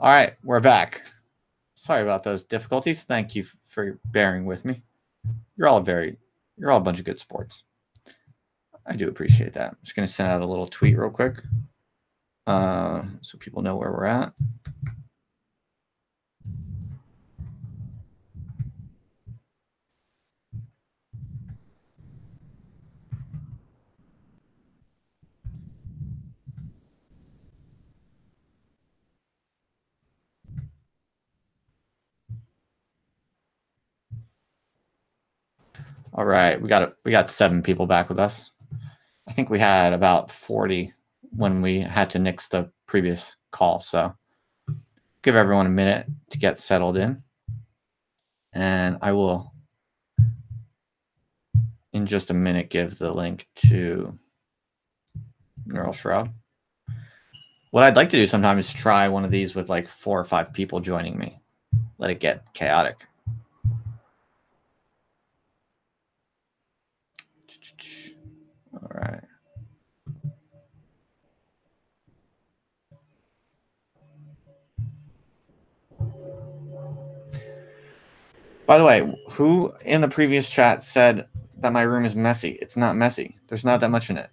All right, we're back. Sorry about those difficulties. Thank you for bearing with me. You're all a bunch of good sports. I do appreciate that. I'm just going to send out a little tweet real quick so people know where we're at. All right, we got 7 people back with us. I think we had about 40 when we had to nix the previous call. So give everyone a minute to get settled in. And I will, in just a minute, give the link to Neural Shroud. What I'd like to do sometimes is try one of these with like 4 or 5 people joining me. Let it get chaotic. All right. By the way, who in the previous chat said that my room is messy? It's not messy. There's not that much in it.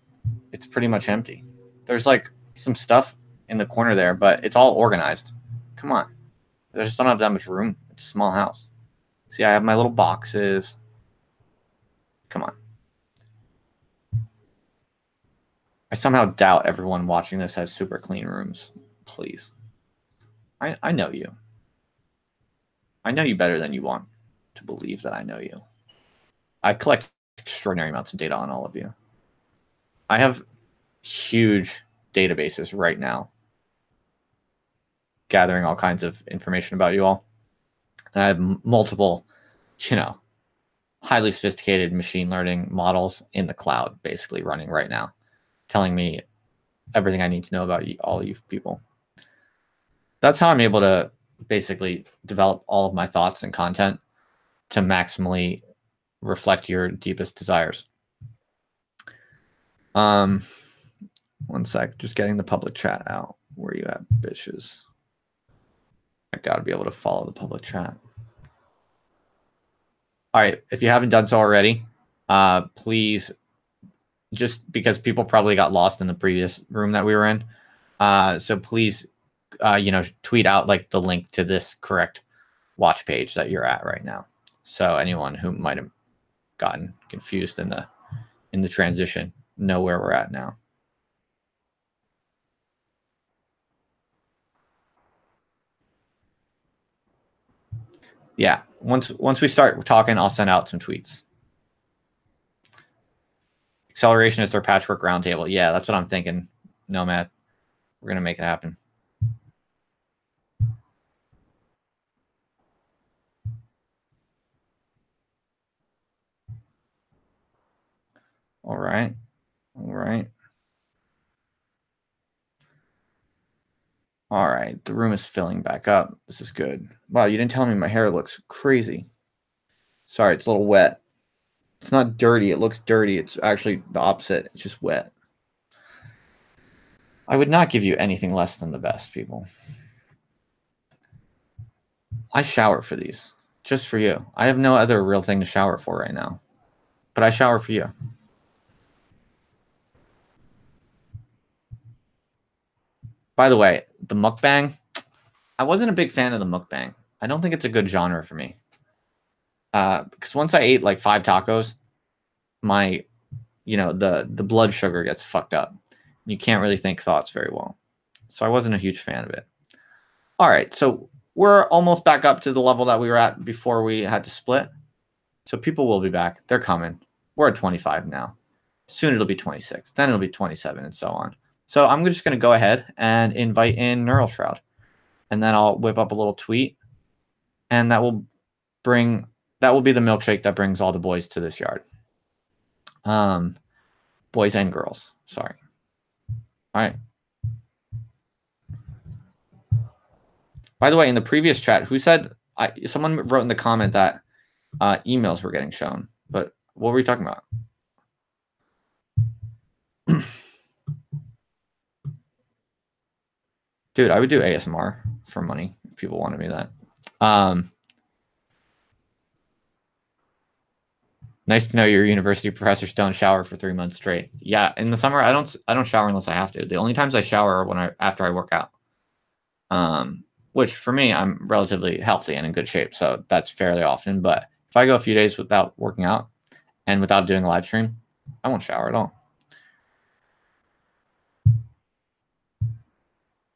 It's pretty much empty. There's like some stuff in the corner there, but it's all organized. Come on. There's just don't have that much room. It's a small house. See, I have my little boxes. Come on. I somehow doubt everyone watching this has super clean rooms. Please. I know you. I know you better than you want to believe that I know you. I collect extraordinary amounts of data on all of you. I have huge databases right now gathering all kinds of information about you all. And I have multiple, highly sophisticated machine learning models in the cloud basically running right now, telling me everything I need to know about all you people. That's how I'm able to basically develop all of my thoughts and content to maximally reflect your deepest desires. One sec, just getting the public chat out. Where you at, bitches? I gotta be able to follow the public chat. All right, if you haven't done so already, please, just because people probably got lost in the previous room that we were in, so please, tweet out like the link to this correct watch page that you're at right now. So anyone who might have gotten confused in the transition know where we're at now. Yeah, once we start talking, I'll send out some tweets. Acceleration is their patchwork roundtable. Yeah, that's what I'm thinking, Nomad. We're going to make it happen. All right. All right. All right. The room is filling back up. This is good. Wow, you didn't tell me my hair looks crazy. Sorry, it's a little wet. It's not dirty. It looks dirty. It's actually the opposite. It's just wet. I would not give you anything less than the best, people. I shower for these. Just for you. I have no other real thing to shower for right now. But I shower for you. By the way, the mukbang, I wasn't a big fan of the mukbang. I don't think it's a good genre for me. Because once I ate like 5 tacos, my, the blood sugar gets fucked up. You can't really think thoughts very well. So I wasn't a huge fan of it. All right, so we're almost back up to the level that we were at before we had to split. So people will be back. They're coming. We're at 25 now. Soon it'll be 26. Then it'll be 27 and so on. So I'm just going to go ahead and invite in Neural Shroud. And then I'll whip up a little tweet. And that will be the milkshake that brings all the boys to this yard. Boys and girls. Sorry. All right. By the way, in the previous chat, who said someone wrote in the comment that emails were getting shown, but what were you talking about? Dude, I would do ASMR. for money if people wanted me that. Nice to know your university professors don't shower for 3 months straight. Yeah, in the summer I don't shower unless I have to. The only times I shower are after I work out. Which for me, I'm relatively healthy and in good shape, so that's fairly often. But if I go a few days without working out and without doing a live stream, I won't shower at all.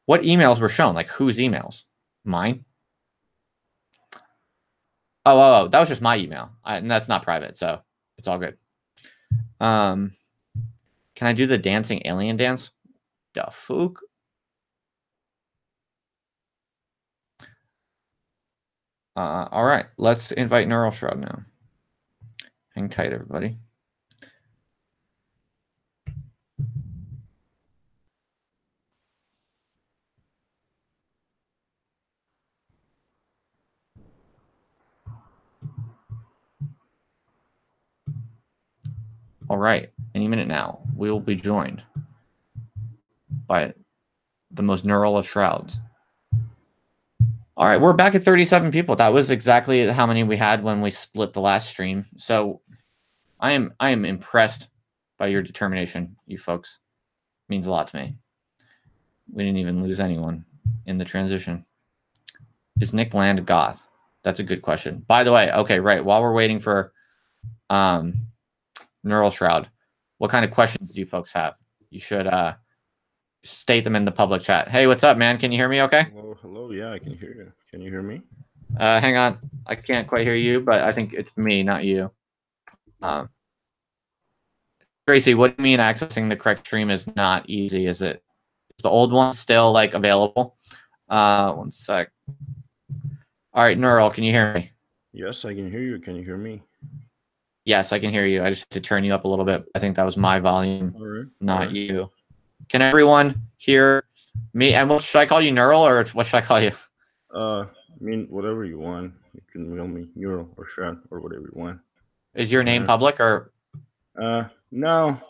What emails were shown? Like whose emails? Mine? Oh, that was just my email. And that's not private, so it's all good. Can I do the dancing alien dance? The fuck? All right, let's invite Neural Shroud now. Hang tight, everybody. All right, any minute now, we will be joined by the most neural of shrouds. All right, we're back at 37 people. That was exactly how many we had when we split the last stream. So I am impressed by your determination, you folks. It means a lot to me. We didn't even lose anyone in the transition. Is Nick Land goth? That's a good question. By the way, okay, right. While we're waiting for Neural Shroud, what kind of questions do you folks have? You should state them in the public chat. Hey, what's up, man? Can you hear me okay? Hello. Yeah, I can hear you. Can you hear me? Hang on. I can't quite hear you, but I think it's me, not you. Tracy, what do you mean accessing the correct stream is not easy? Is the old one still like available? 1 sec. All right, Neural, can you hear me? Yes, I can hear you. Can you hear me? Yes, I can hear you. I just had to turn you up a little bit. I think that was my volume, not you. Can everyone hear me? And what should I call you, Neural, or what should I call you? I mean, whatever you want. You can mail me Neural or Shroud or whatever you want. Is your name public or? No.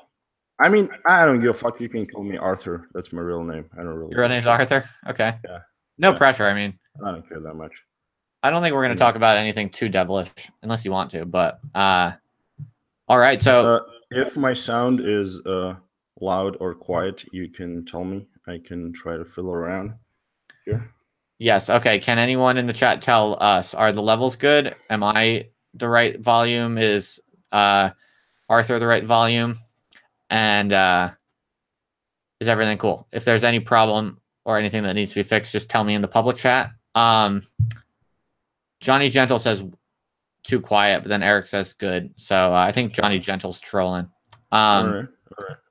I mean, I don't give a fuck. You can call me Arthur. That's my real name. I don't really. Your real name's Arthur? Okay. Yeah. No pressure. I mean, I don't care that much. I don't think we're going to talk about anything too devilish unless you want to, but all right. So if my sound is loud or quiet, you can tell me. I can try to fiddle around here. Yes. Okay. Can anyone in the chat tell us, are the levels good? Am I the right volume? Is Arthur the right volume? And is everything cool? If there's any problem or anything that needs to be fixed, just tell me in the public chat. Johnny Gentle says too quiet, but then Eric says good. So I think Johnny Gentle's trolling. All right.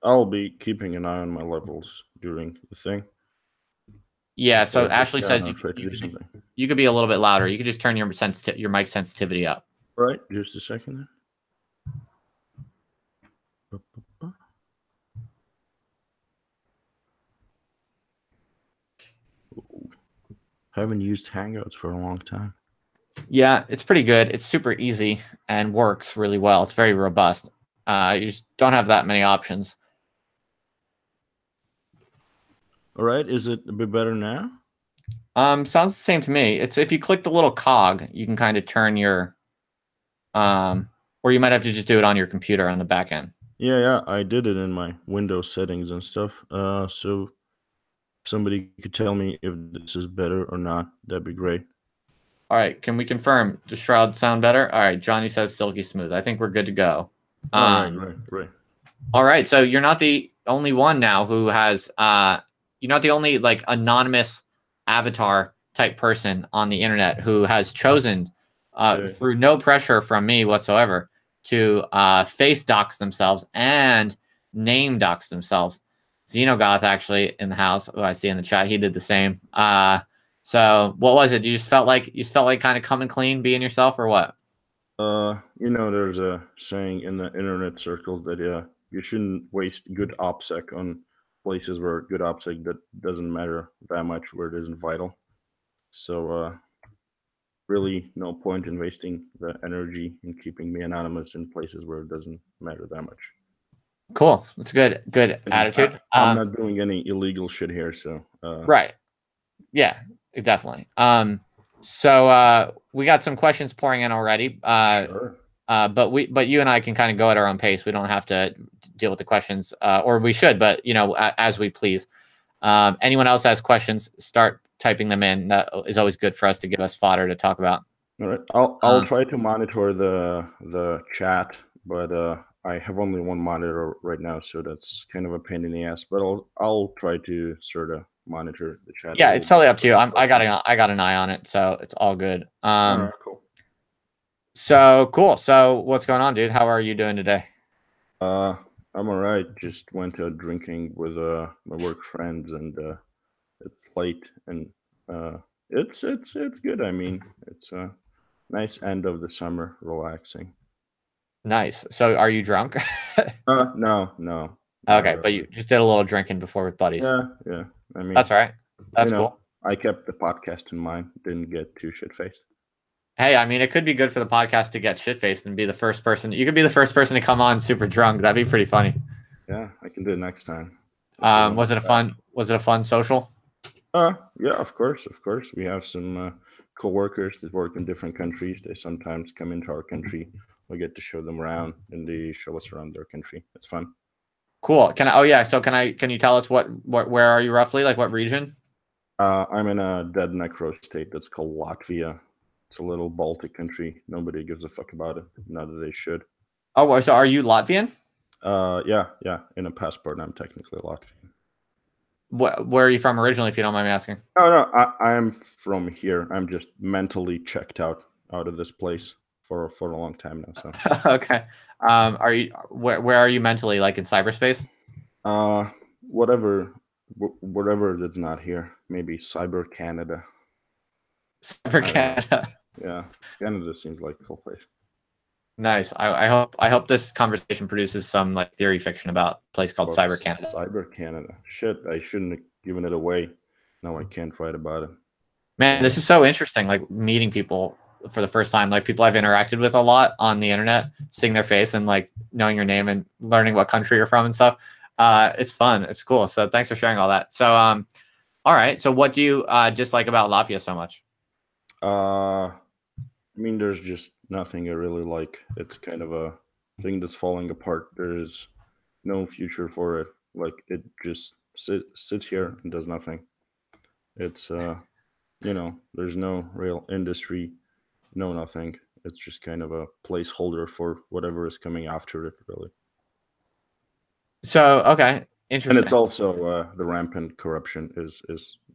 I'll be keeping an eye on my levels during the thing. Yeah. So Ashley says you could be a little bit louder. You could just turn your mic sensitivity up. All right. Just a second. Haven't used Hangouts for a long time. Yeah, it's pretty good. It's super easy and works really well. It's very robust. You just don't have that many options. All right. Is it a bit better now? Sounds the same to me. It's if you click the little cog, you can kind of turn your or you might have to just do it on your computer on the back end. Yeah, I did it in my Windows settings and stuff. So if somebody could tell me if this is better or not, that'd be great. All right, can we confirm? Does Shroud sound better? All right, Johnny says silky smooth. I think we're good to go. Right. All right, so you're not the only one now who has you're not the only like anonymous avatar type person on the internet who has chosen through no pressure from me whatsoever to face dox themselves and name dox themselves. Xenogoth actually in the house, who I see in the chat, he did the same. So what was it? You just felt like kind of coming clean, being yourself, or what? There's a saying in the internet circles that you shouldn't waste good OPSEC on places where good OPSEC that doesn't matter that much, where it isn't vital. So really no point in wasting the energy in keeping me anonymous in places where it doesn't matter that much. Cool. That's good attitude. I'm not doing any illegal shit here, so right. Yeah. Definitely. We got some questions pouring in already. Sure. But you and I can kind of go at our own pace. We don't have to deal with the questions, or we should, but as we please. Anyone else has questions, start typing them in. That is always good for us to give us fodder to talk about. All right. I'll try to monitor the chat, but I have only one monitor right now, so that's kind of a pain in the ass. But I'll try to sort of monitor the chat. Yeah, it's totally up to you. I got an eye on it, so it's all good. All right, cool. So cool. So what's going on, dude? How are you doing today? I'm all right. Just went out drinking with my work friends, and it's late, and it's good. I mean, it's a nice end of the summer, relaxing. Nice. So are you drunk? No. Okay, but you just did a little drinking before with buddies. Yeah. I mean, that's all right. That's cool. I kept the podcast in mind. Didn't get too shit faced. Hey, I mean, it could be good for the podcast to get shit faced and be the first person. You could be the first person to come on super drunk. That'd be pretty funny. Yeah, I can do it next time. Was it a fun social? Yeah, of course. We have some co-workers that work in different countries. They sometimes come into our country. We get to show them around, and they show us around their country. It's fun. Cool. So can you tell us where are you roughly? Like what region? I'm in a dead necro state that's called Latvia. It's a little Baltic country. Nobody gives a fuck about it. Not that they should. Oh, so are you Latvian? Yeah. In a passport, I'm technically Latvian. Where are you from originally, if you don't mind me asking? No, I'm from here. I'm just mentally checked out of this place for a long time now. So okay. Where are you mentally? Like in cyberspace? Whatever that's not here. Maybe Cyber Canada. Cyber Canada. Yeah, Canada seems like a cool place. Nice. I hope this conversation produces some like theory fiction about a place called Cyber Canada. Cyber Canada. Shit, I shouldn't have given it away. Now I can't write about it. Man, this is so interesting. Like meeting people for the first time, like people I've interacted with a lot on the internet, seeing their face and like knowing your name and learning what country you're from and stuff. It's fun. It's cool. So thanks for sharing all that. So, all right. So what do you dislike about Latvia so much? I mean, there's just nothing I really like. It's kind of a thing that's falling apart. There's no future for it. Like it just sits here and does nothing. It's there's no real industry, no nothing. It's just kind of a placeholder for whatever is coming after it, really. So okay, interesting. And it's also the rampant corruption is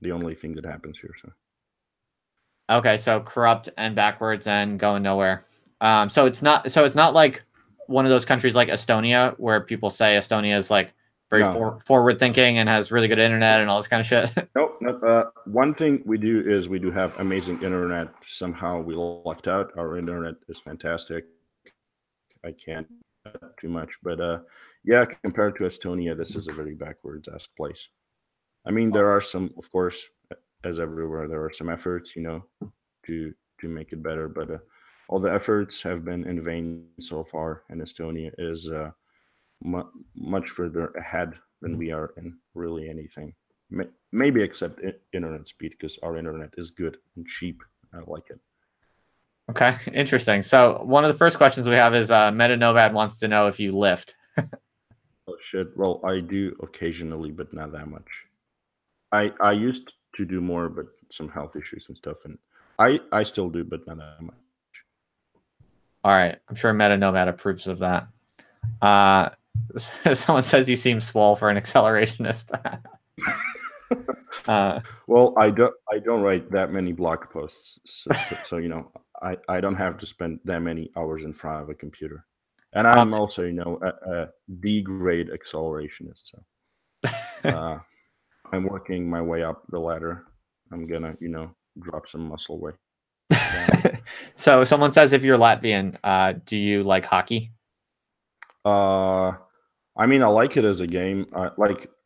the only thing that happens here. So okay, so corrupt and backwards and going nowhere. So it's not like one of those countries like Estonia where people say Estonia is like very forward thinking and has really good internet and all this kind of shit. Nope. One thing we do is we do have amazing internet. Somehow we lucked out. Our internet is fantastic. I can't too much, but yeah, compared to Estonia, this is a very backwards ass place. I mean, there are some, of course, as everywhere, there are some efforts, to make it better, but all the efforts have been in vain so far, and Estonia is much further ahead than we are in really anything. Maybe except internet speed, because our internet is good and cheap. I like it. Okay, interesting. So one of the first questions we have is Meta Nomad wants to know if you lift. Oh shit! Well, I do occasionally, but not that much. I used to do more, but some health issues and stuff, and I still do, but not that much. All right, I'm sure Meta Nomad approves of that. Someone says you seem swole for an accelerationist. Well, I don't write that many blog posts, so I don't have to spend that many hours in front of a computer, and I'm also a D grade accelerationist. So I'm working my way up the ladder. I'm gonna drop some muscle weight. So someone says if you're Latvian, do you like hockey? I mean, I like it as a game.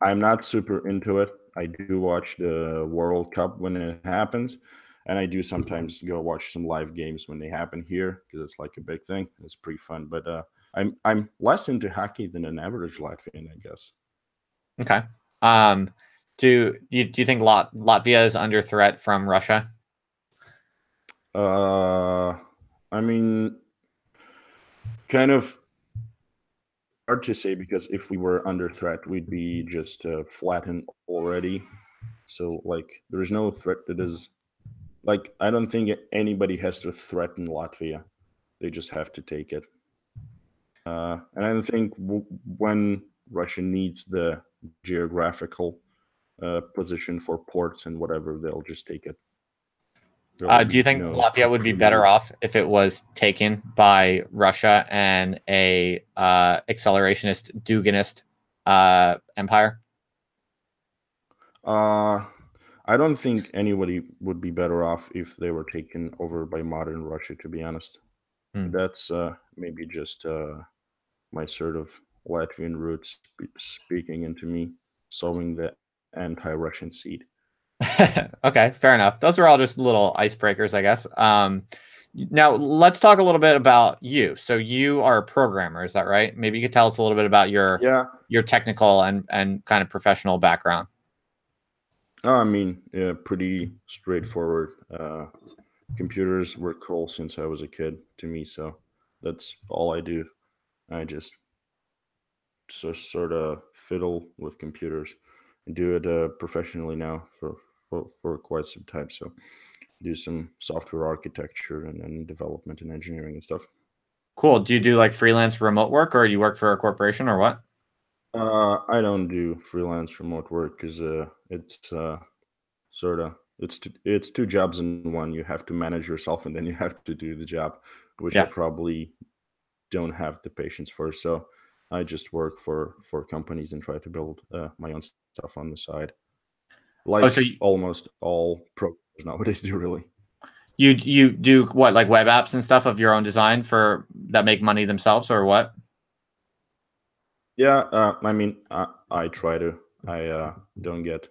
I'm not super into it. I do watch the World Cup when it happens, and I do sometimes go watch some live games when they happen here because it's like a big thing. It's pretty fun. But I'm less into hockey than an average Latvian, I guess. Okay. Do you think Latvia is under threat from Russia? I mean, kind of hard to say because if we were under threat, we'd be just flattened already. So like, there is no threat that is like I don't think anybody has to threaten Latvia. They just have to take it. And I think when Russia needs the geographical position for ports and whatever, they'll just take it. There will Do you be think no Latvia would be better off if it was taken by Russia and a accelerationist, Duginist empire? Uh, I don't think anybody would be better off if they were taken over by modern Russia, to be honest. Hmm. That's maybe just my sort of Latvian roots speaking into me, sowing the anti-Russian seed. Okay, fair enough. Those are all just little icebreakers, I guess. Now let's talk a little bit about you. So you are a programmer, is that right? Maybe you could tell us a little bit about Yeah, your technical and kind of professional background. I mean, yeah, pretty straightforward. Computers were cool since I was a kid to me, so that's all I do. I just sort of fiddle with computers and do it professionally now for quite some time. So do some software architecture and development and engineering and stuff. Cool. Do you do like freelance remote work or do you work for a corporation or what? I don't do freelance remote work because it's sort of it's two jobs in one. You have to manage yourself and then you have to do the job, which I Yeah. probably don't have the patience for. So I just work for companies and try to build my own stuff on the side, Oh, so like almost all programmers nowadays do. Really, you do what, like web apps and stuff of your own design for that make money themselves or what? yeah. I mean, I try to. I don't get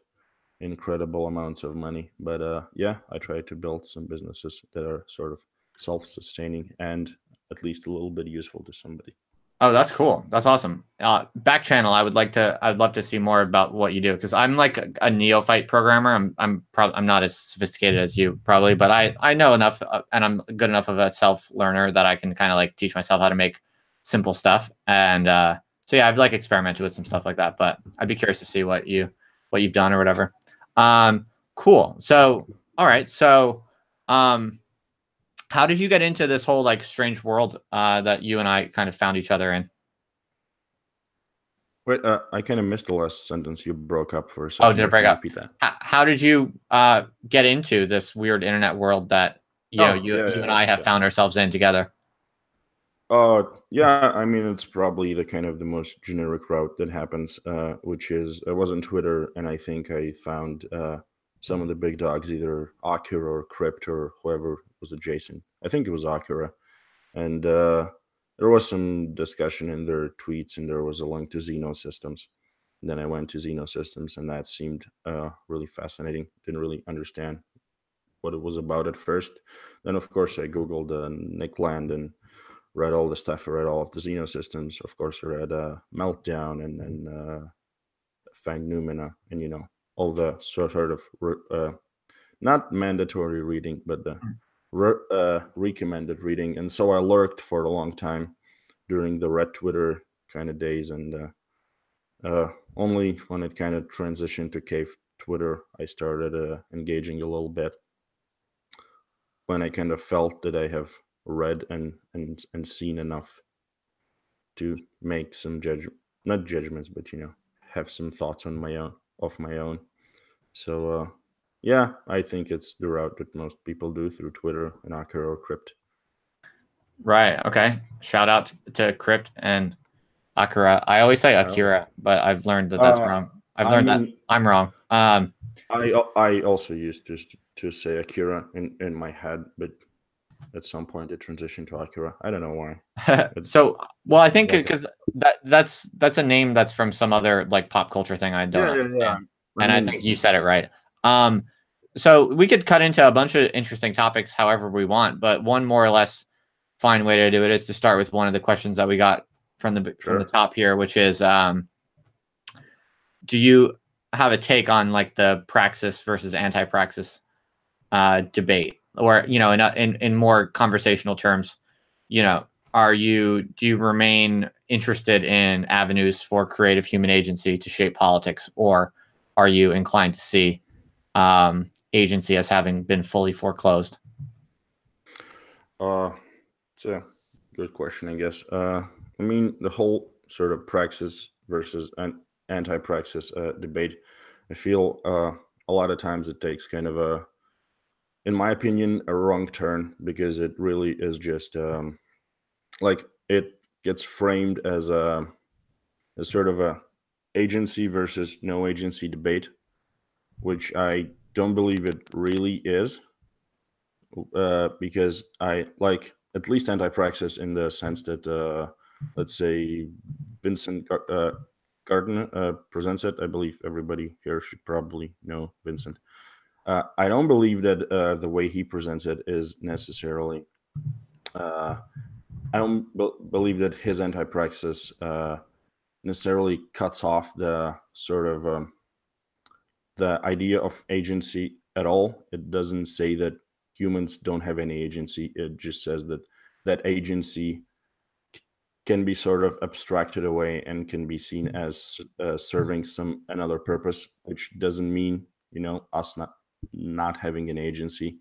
incredible amounts of money, but yeah, I try to build some businesses that are sort of self-sustaining and at least a little bit useful to somebody. Oh, that's cool. That's awesome. Back channel. I'd love to see more about what you do because I'm like a neophyte programmer. I'm not as sophisticated as you probably, but I know enough and I'm good enough of a self learner that I can kind of like teach myself how to make simple stuff. And so yeah, I've like experimented with some stuff like that, but I'd be curious to see what you've done or whatever. Cool. So all right. So um how did you get into this whole like strange world that you and I kind of found each other in? Wait, I kind of missed the last sentence. You broke up for a Oh, second did it there. break Can you up? repeat that? How did you get into this weird internet world that Oh, you and I have found ourselves in together? yeah. I mean, it's probably the kind of the most generic route that happens, which is I was on Twitter and I think I found some of the big dogs, either Akira or Crypt or whoever was adjacent. I think it was Akira, and there was some discussion in their tweets, and there was a link to Xeno Systems. And then I went to Xeno Systems, and that seemed really fascinating. Didn't really understand what it was about at first. Then, of course, I googled Nick Land and read all the stuff. I read all of the Xeno Systems. Of course, I read Meltdown and Fang Numina, and all the sort of not mandatory reading, but the recommended reading. And so I lurked for a long time during the red Twitter kind of days, and only when it kind of transitioned to cave Twitter, I started engaging a little bit. When I kind of felt that I have read and seen enough to make some not judgments, but have some thoughts on my own of my own. So yeah, I think it's the route that most people do through Twitter and Akira or Crypt. Right. Okay. Shout out to Crypt and Akira. I always say Oh. Akira, but I've learned that that's wrong. I've I learned that mean, I'm wrong. I also used to say Akira in my head, but at some point it transitioned to Akira. I don't know why. So, well, I think Like because that's a name that's from some other like pop culture thing I don't yeah. understand, I and I mean, think you said it right. Um, so we could cut into a bunch of interesting topics however we want, but one more or less fine way to do it is to start with one of the questions that we got from the sure. top here, which is, do you have a take on like the praxis versus anti-praxis debate, or in more conversational terms, do you remain interested in avenues for creative human agency to shape politics, or are you inclined to see agency as having been fully foreclosed? It's a good question, I guess. I mean, the whole sort of praxis versus anti-praxis debate, I feel a lot of times it takes kind of in my opinion, a wrong turn, because it really is just like it gets framed as a sort of a agency versus no agency debate, which I don't believe it really is, because I like at least anti-praxis in the sense that, let's say, Vincent Gardner presents it. I believe everybody here should probably know Vincent. I don't believe that the way he presents it is necessarily. Uh, I don't believe that his anti-praxis necessarily cuts off the sort of the idea of agency at all. It doesn't say that humans don't have any agency. It just says that that agency can be sort of abstracted away and can be seen as serving some another purpose, which doesn't mean us not having an agency.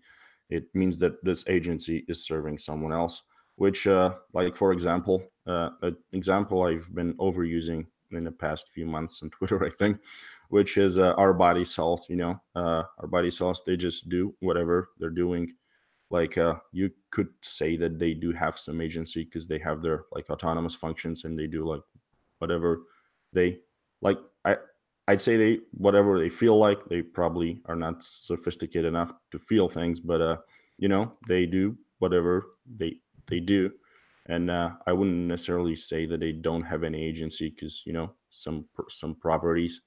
It means that this agency is serving someone else. Which, like for example, an example I've been overusing in the past few months on Twitter, I think, which is our body cells. Our body cells, they just do whatever they're doing. Like, you could say that they do have some agency because they have their like autonomous functions, and they do like whatever they like. I'd say they whatever they feel like. They probably are not sophisticated enough to feel things, but they do whatever they do. And I wouldn't necessarily say that they don't have any agency, because some properties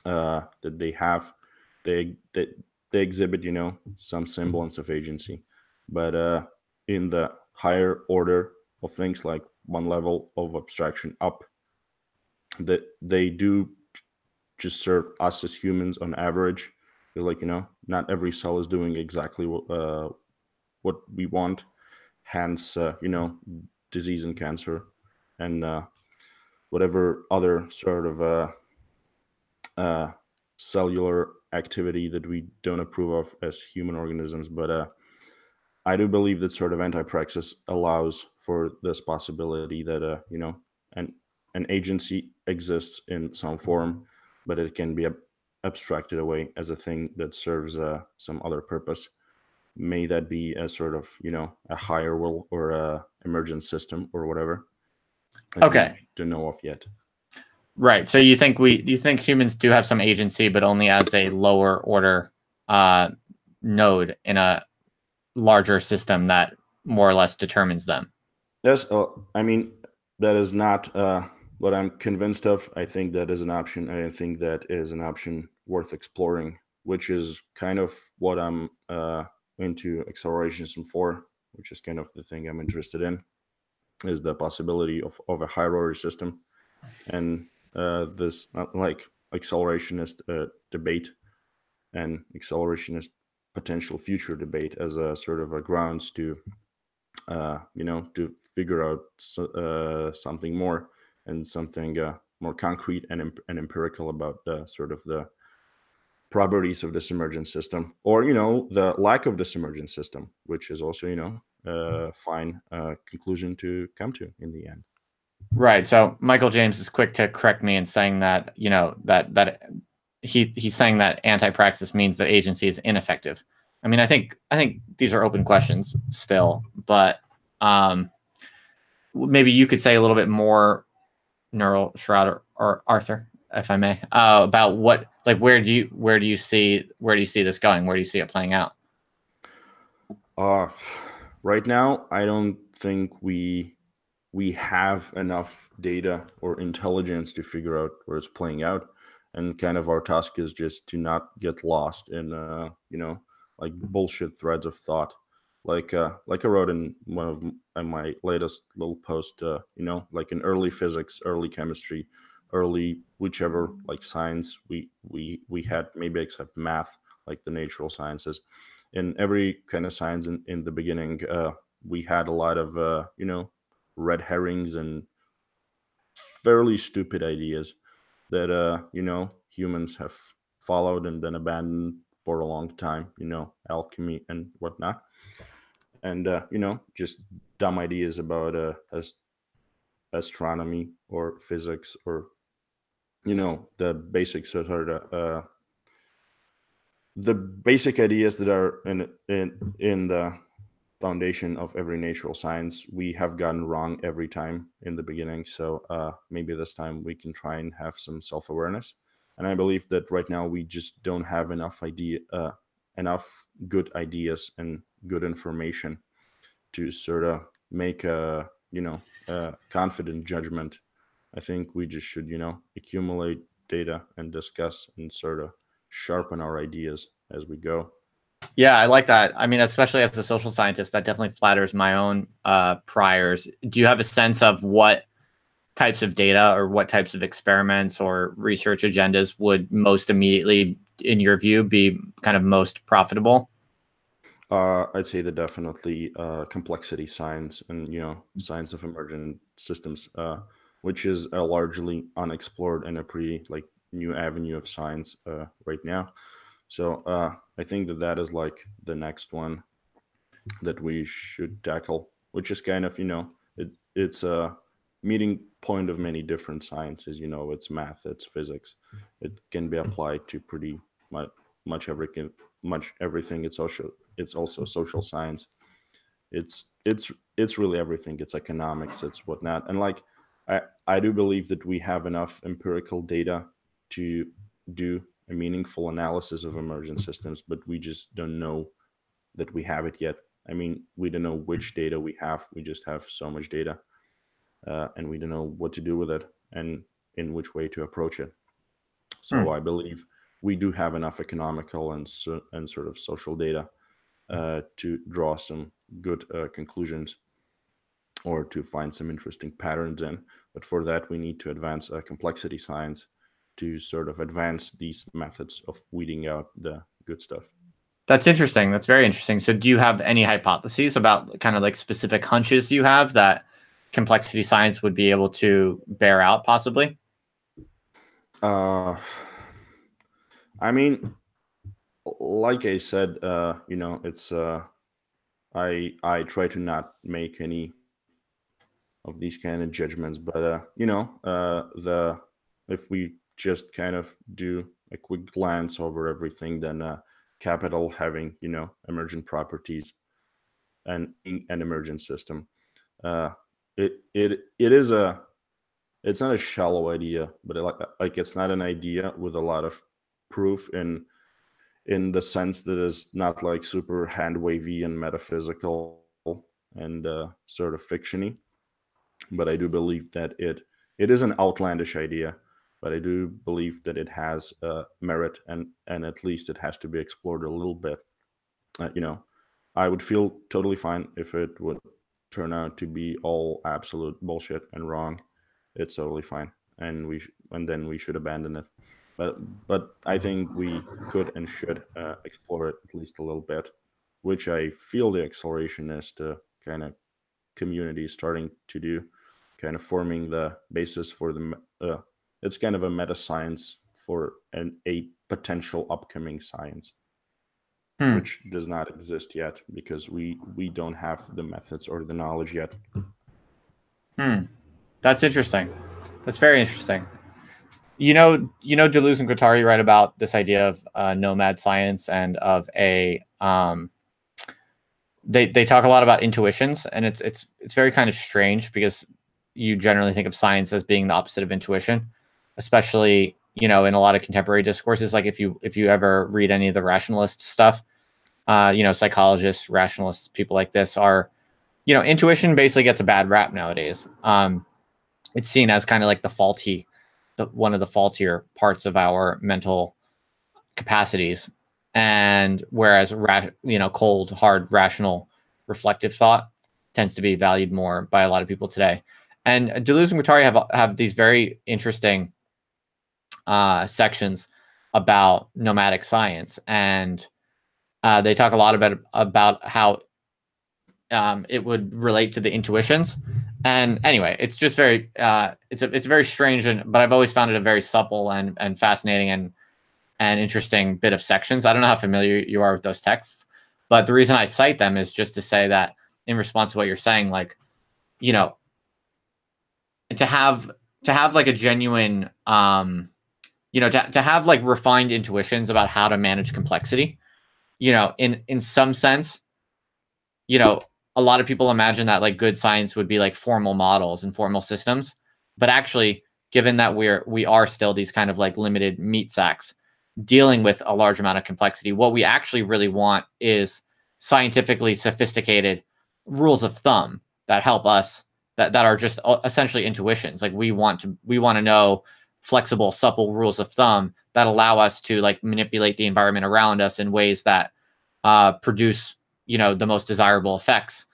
that they have, they exhibit some semblance of agency. But in the higher order of things, like one level of abstraction up, that they do just serve us as humans on average. Because, like, not every cell is doing exactly what we want. Hence, disease and cancer, and whatever other sort of uh, cellular activity that we don't approve of as human organisms. But I do believe that sort of anti-praxis allows for this possibility that an an agency exists in some form, but it can be abstracted away as a thing that serves some other purpose. May that be a sort of a higher will, or a emergent system, or whatever that Okay. we don't know of yet. Right. So you think humans do have some agency, but only as a lower order node in a larger system that more or less determines them? Yes, I mean, that is not what I'm convinced of. I think that is an option. I think that is an option worth exploring, which is kind of what I'm into accelerationism for, which is kind of the thing I'm interested in, is the possibility of a higher order system. And this, not like accelerationist debate and accelerationist potential future debate as a sort of a grounds to to figure out something more, and something more concrete and empirical about the sort of the properties of this emergent system, or the lack of this emergent system, which is also a fine conclusion to come to in the end. Right. So Michael James is quick to correct me in saying that, that he's saying that anti-praxis means that agency is ineffective. I mean, I think these are open questions still, but maybe you could say a little bit more, Neural Shroud or Arthur, if I may, about what, like, where do you see this going? Where do you see it playing out? Uh, right now, I don't think we have enough data or intelligence to figure out where it's playing out, and kind of our task is just to not get lost in like bullshit threads of thought, like I wrote in one of my latest little post, like in early physics, early chemistry, early whichever like science we had, maybe except math, like the natural sciences. In every kind of science in the beginning, we had a lot of red herrings and fairly stupid ideas that humans have followed and then abandoned for a long time. Alchemy and whatnot, and just dumb ideas about astronomy or physics, or the basic sort of the basic ideas that are in the foundation of every natural science. We have gotten wrong every time in the beginning, so maybe this time we can try and have some self-awareness. And I believe that right now we just don't have enough good ideas and good information to sort of make a confident judgment. I think we just should accumulate data and discuss and sort of sharpen our ideas as we go. Yeah, I like that. I mean, especially as a social scientist, that definitely flatters my own priors. Do you have a sense of what types of data or what types of experiments or research agendas would most immediately, in your view, be kind of most profitable? I'd say that definitely complexity science and science of emergent systems, which is a largely unexplored and a pretty like new avenue of science right now. So I think that that is like the next one that we should tackle, which is kind of it's a meeting point of many different sciences. It's math, it's physics. It can be applied to pretty much everything. Much everything. It's also social science. It's really everything. It's economics. It's whatnot. And like I do believe that we have enough empirical data to do a meaningful analysis of emergent systems, but we just don't know that we have it yet. I mean, we don't know which data we have. We just have so much data, and we don't know what to do with it and in which way to approach it. Hmm. So I believe we do have enough economical and sort of social data to draw some good conclusions or to find some interesting patterns in. But for that, we need to advance complexity science to sort of advance these methods of weeding out the good stuff. That's interesting. That's very interesting. So, do you have any hypotheses about kind of like specific hunches you have that complexity science would be able to bear out, possibly? Uh, I mean, like I said, it's I try to not make any of these kind of judgments, but the if we just kind of do a quick glance over everything, then capital having emergent properties and being an emergent system, uh, it is a it's not a shallow idea, but like it's not an idea with a lot of proof in the sense that is not like super hand wavy and metaphysical and sort of fictiony. But I do believe that it is an outlandish idea, but I do believe that it has merit, and at least it has to be explored a little bit. I would feel totally fine if it would turn out to be all absolute bullshit and wrong. It's totally fine, and and then we should abandon it. But I think we could and should explore it at least a little bit, which I feel the exploration is the kind of community starting to do, kind of forming the basis for it's kind of a meta science for a potential upcoming science, Hmm. which does not exist yet because we don't have the methods or the knowledge yet. Hmm. That's interesting. That's very interesting. Deleuze and Guattari write about this idea of nomad science and of a they talk a lot about intuitions, and it's very kind of strange because you generally think of science as being the opposite of intuition, especially in a lot of contemporary discourses. Like if you ever read any of the rationalist stuff, psychologists, rationalists, people like this are, intuition basically gets a bad rap nowadays. It's seen as kind of like one of the faultier parts of our mental capacities. And whereas cold, hard, rational, reflective thought tends to be valued more by a lot of people today. And Deleuze and Guattari have these very interesting sections about nomadic science, and they talk a lot about how it would relate to the intuitions. And anyway, it's just very it's very strange, but I've always found it a very supple and fascinating and interesting bit of sections. I don't know how familiar you are with those texts, but the reason I cite them is just to say that in response to what you're saying, like, you know, to have like a genuine to have like refined intuitions about how to manage complexity, in some sense, a lot of people imagine that like good science would be like formal models and formal systems, but actually, given that we are still these kind of like limited meat sacks dealing with a large amount of complexity, what we actually really want is scientifically sophisticated rules of thumb that help us, that are just essentially intuitions. Like we want to know flexible, supple rules of thumb that allow us to like manipulate the environment around us in ways that produce the most desirable effects.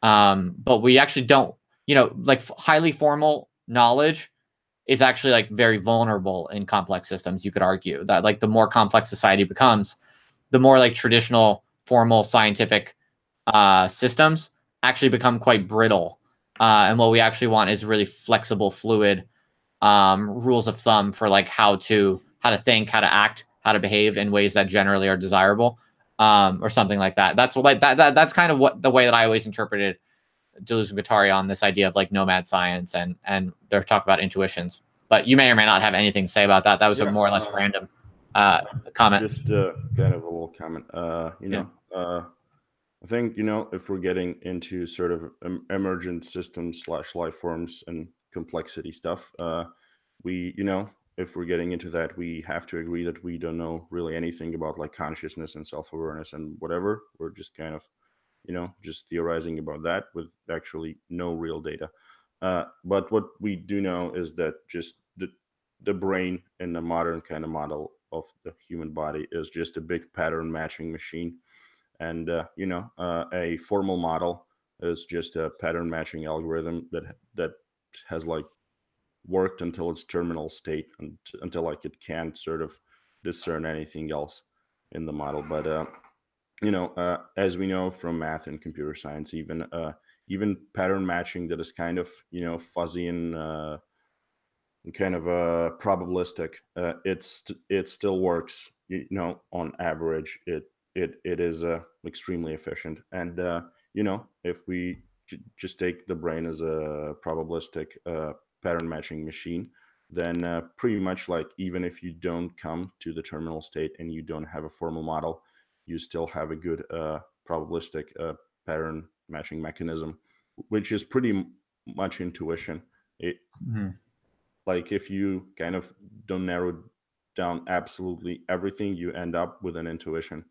But we actually don't, like highly formal knowledge is actually like very vulnerable in complex systems. You could argue that like the more complex society becomes, the more like traditional formal scientific systems actually become quite brittle. And what we actually want is really flexible, fluid rules of thumb for like how to think, how to act, how to behave in ways that generally are desirable, or something like that. That's like that's kind of what the way that I always interpreted Deleuze and Guattari on this idea of like nomad science and their talk about intuitions. But you may or may not have anything to say about that. That was a Yeah, more or less random comment. just kind of a little comment. Yeah. I think, if we're getting into sort of emergent systems slash life forms and complexity stuff, if we're getting into that, we have to agree that we don't know really anything about like consciousness and self-awareness and whatever. We're just kind of, just theorizing about that with actually no real data. But what we do know is that just the brain in the modern kind of model of the human body is just a big pattern matching machine. And a formal model is just a pattern matching algorithm that has like worked until its terminal state, until like it can't sort of discern anything else in the model. But as we know from math and computer science, even pattern matching that is kind of fuzzy and kind of probabilistic, it still works. On average, it is extremely efficient. And if we just take the brain as a probabilistic pattern matching machine, then pretty much like even if you don't come to the terminal state and you don't have a formal model, you still have a good probabilistic pattern matching mechanism, which is pretty much intuition. Mhm. Like if you kind of don't narrow down absolutely everything, you end up with an intuition.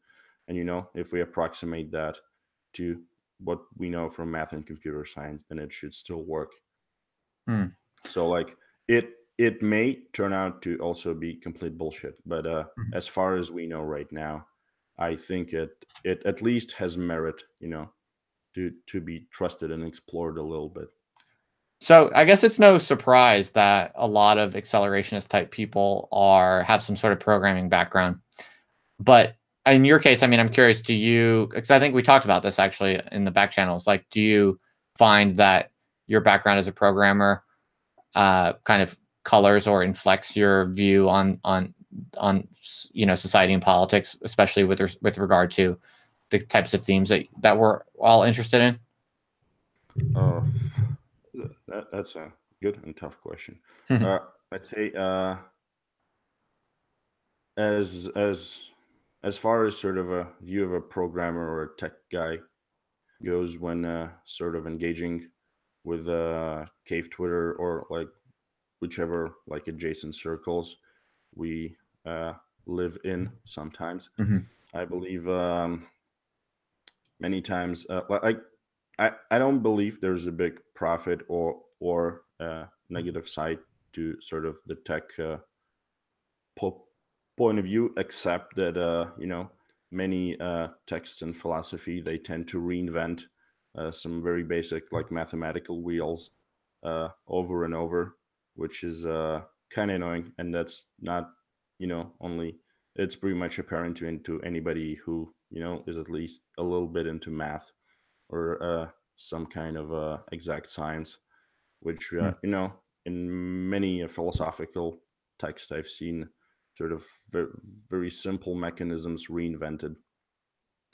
And if we approximate that to what we know from math and computer science, then it should still work. Hmm. So like it may turn out to also be complete bullshit, but Mhm. as far as we know right now, I think it at least has merit, to be trusted and explored a little bit. So I guess it's no surprise that a lot of accelerationist type people have some sort of programming background. But in your case, I mean, I'm curious, do you, because I think we talked about this actually in the back channels, like, do you find that your background as a programmer kind of colors or inflects your view on society and politics, especially with regard to the types of themes that we're all interested in? Uh, that's a good and tough question. Mhm. Uh, I'd say as as as far as sort of a view of a programmer or a tech guy goes when sort of engaging with cave Twitter or like whichever like adjacent circles we live in sometimes. Mhm. I believe many times like I don't believe there's a big profit or negative side to sort of the tech po- point of view, except that many texts in philosophy, they tend to reinvent some very basic like mathematical wheels over and over, which is kind of annoying, and that's not, only it's pretty much apparent to anybody who is at least a little bit into math or some kind of exact science, which Hmm. in many philosophical texts I've seen sort of very simple mechanisms reinvented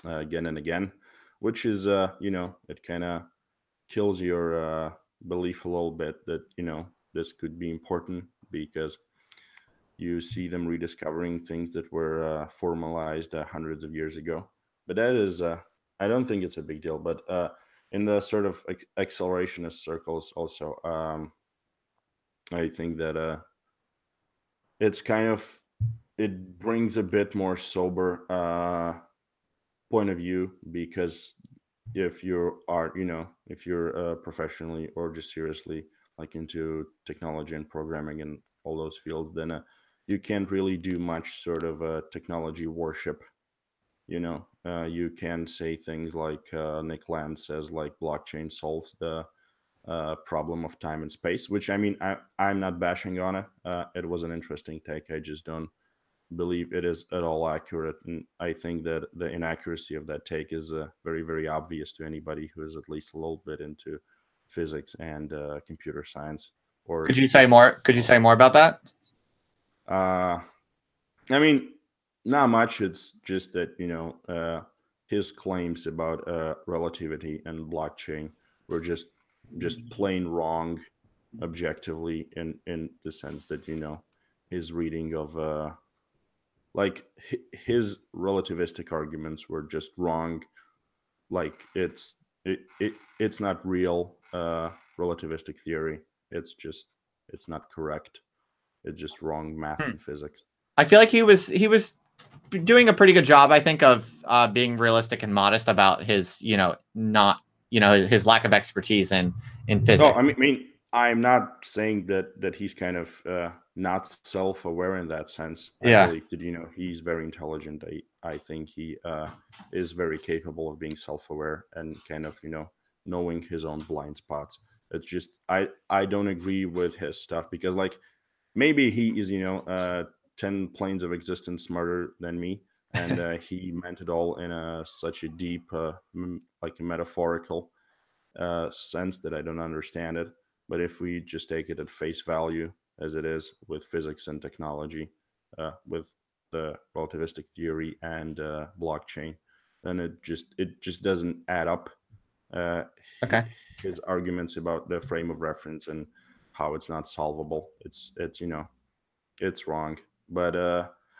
again and again, which is it kind of kills your belief a little bit that this could be important, because you see them rediscovering things that were formalized hundreds of years ago. But that is, I don't think it's a big deal. But in the sort of accelerationist circles, also, I think that it's kind of it brings a bit more sober point of view, because if you are if you're professionally or just seriously like into technology and programming and all those fields, then you can't really do much sort of technology worship. You can say things like Nick Land says, like blockchain solves the problem of time and space, which, I mean, I'm not bashing on it. It was an interesting take. I just don't believe it is at all accurate. And I think that the inaccuracy of that take is very, very obvious to anybody who is at least a little bit into physics and computer science, or Could you say just more? Could you say more about that? uh, I mean, not much. It's just that his claims about relativity and blockchain were just plain wrong, objectively, in the sense that his reading of like his relativistic arguments were just wrong. Like it's not real relativistic theory. It's not correct. It's just wrong math Hmm. and physics. I feel like he was doing a pretty good job, I think, of being realistic and modest about his, not, his lack of expertise in No, I physics. mean, I'm not saying that he's kind of not self-aware in that sense. I Yeah. believe that he's very intelligent. I think he is very capable of being self-aware and kind of knowing his own blind spots. It's just I don't agree with his stuff, because like maybe he is 10 planes of existence smarter than me, and he meant it all in such a deep like a metaphorical sense that I don't understand it. But if we just take it at face value, as it is with physics and technology, with the relativistic theory and blockchain, then it just doesn't add up. Uh, Okay. his arguments about the frame of reference and how it's not solvable, it's wrong. But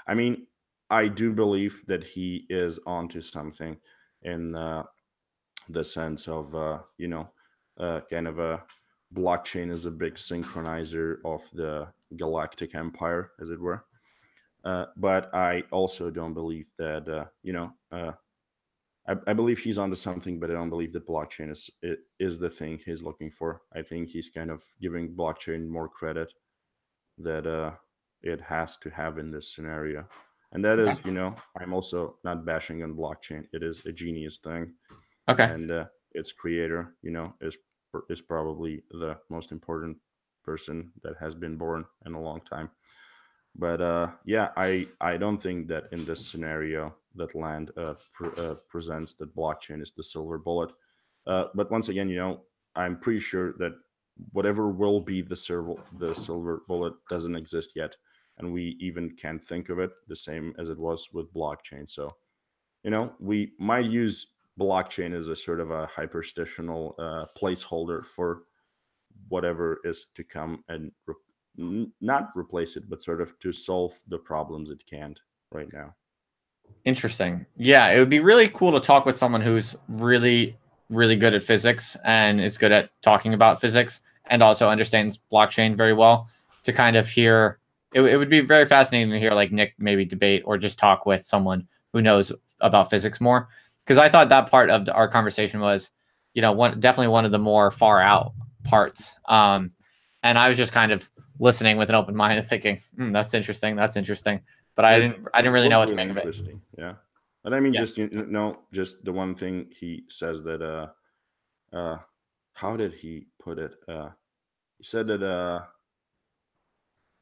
I mean, I do believe that he is onto something in the sense of kind of a blockchain is a big synchronizer of the galactic empire, as it were. But I also don't believe that I believe he's onto something, but I don't believe that blockchain is the thing he's looking for. I think he's kind of giving blockchain more credit that it has to have in this scenario. And that Okay. is, I'm also not bashing on blockchain. It is a genius thing, Okay. and its creator, is probably the most important person that has been born in a long time. But yeah, I don't think that in this scenario that Land presents that blockchain is the silver bullet. But once again, I'm pretty sure that whatever will be the silver bullet doesn't exist yet, and we even can't think of it, the same as it was with blockchain. So we might use blockchain as a sort of a hyperstitional placeholder for whatever is to come, and not replace it, but sort of to solve the problems it can't right now. Interesting. Yeah, it would be really cool to talk with someone who's really, really good at physics and is good at talking about physics and also understands blockchain very well, to kind of hear. It would be very fascinating to hear like Nick maybe debate or just talk with someone who knows about physics more. Because I thought that part of our conversation was, definitely one of the more far out parts. And I was just kind of listening with an open mind and thinking, that's interesting. That's interesting. But I It didn't I didn't really know was what to really make of it. interesting, yeah. But I mean, Yeah. just just the one thing he says that uh, how did he put it? He said that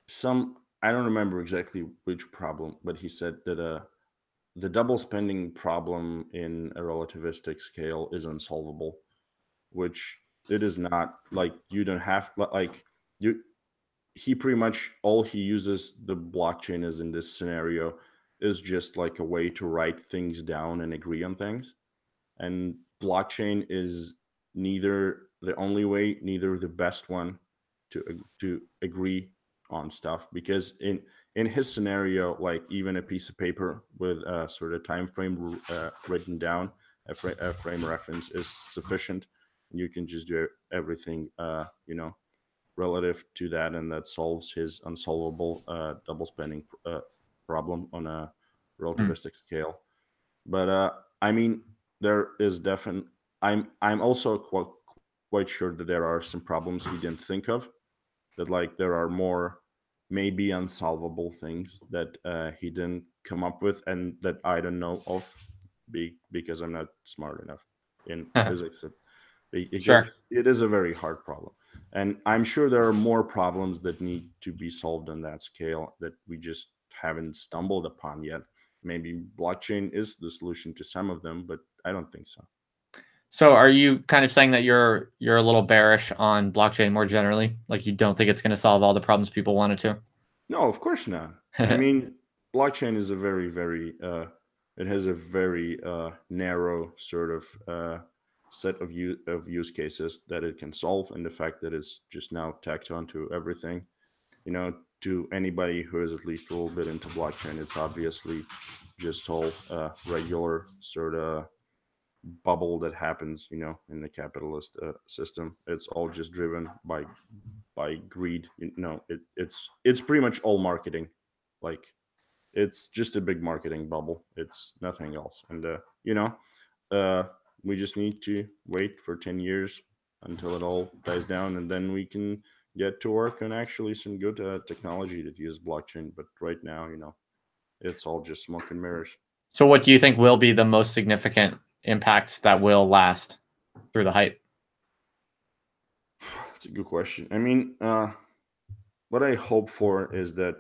some, I don't remember exactly which problem, but he said that the double spending problem in a relativistic scale is unsolvable, which it is not. Like you don't have like you he pretty much, all he uses the blockchain as in this scenario is just like a way to write things down and agree on things. And blockchain is neither the only way, neither the best one to agree on stuff, because in his scenario, like even a piece of paper with a sort of time frame written down, a frame reference is sufficient. You can just do everything, relative to that, and that solves his unsolvable double spending problem on a Mm. relativistic scale. But I mean, there is definitely. I'm also quite sure that there are some problems he didn't think of. That like there are more maybe unsolvable things that he didn't come up with, and that I don't know of, because I'm not smart enough in physics. Because Sure. it is a very hard problem, and I'm sure there are more problems that need to be solved on that scale that we just haven't stumbled upon yet. Maybe blockchain is the solution to some of them, but I don't think so. So are you kind of saying that you're a little bearish on blockchain more generally? Like you don't think it's going to solve all the problems people want it No, of course not. I to? mean, blockchain is a very, very, it has a very narrow sort of set of use cases that it can solve, and the fact that it's just now tacked onto everything, to anybody who is at least a little bit into blockchain, it's obviously just all regular sort of bubble that happens, in the capitalist system. It's all just driven by greed. It's pretty much all marketing. Like it's just a big marketing bubble. It's nothing else. And uh, we just need to wait for 10 years until it all dies down, and then we can get to work on actually some good technology that uses blockchain. But right now, it's all just smoke and mirrors. So what do you think will be the most significant impacts that will last through the hype? That's a good question. I mean, what I hope for is that,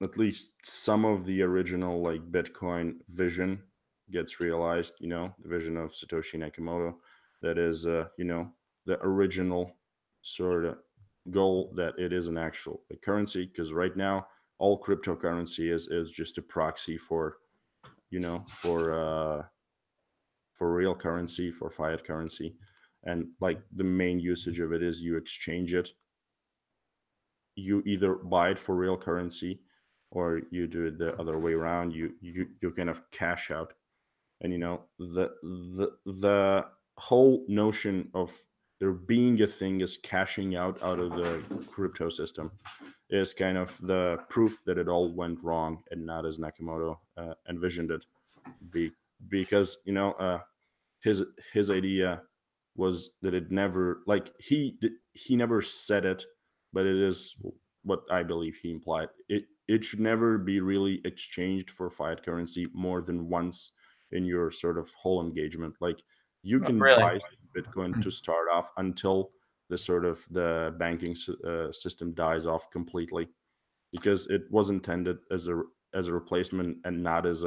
at least some of the original like Bitcoin vision gets realized. The vision of Satoshi Nakamoto, that is, the original sort of goal, that it is an actual currency. Because right now, all cryptocurrency is just a proxy for, for real currency, for fiat currency. And like the main usage of it is you exchange it, you either buy it for real currency, or you do it the other way around. You kind of cash out. And the whole notion of there being a thing is cashing out of the crypto system is kind of the proof that it all went wrong, and not as Nakamoto envisioned it. Be, because his his idea was that it never, like he never said it, but it is what I believe he implied. It should never be really exchanged for fiat currency more than once in your sort of whole engagement. Like you can Really? buy Bitcoin to start off until the sort of the banking system dies off completely, because it was intended as a replacement, and not as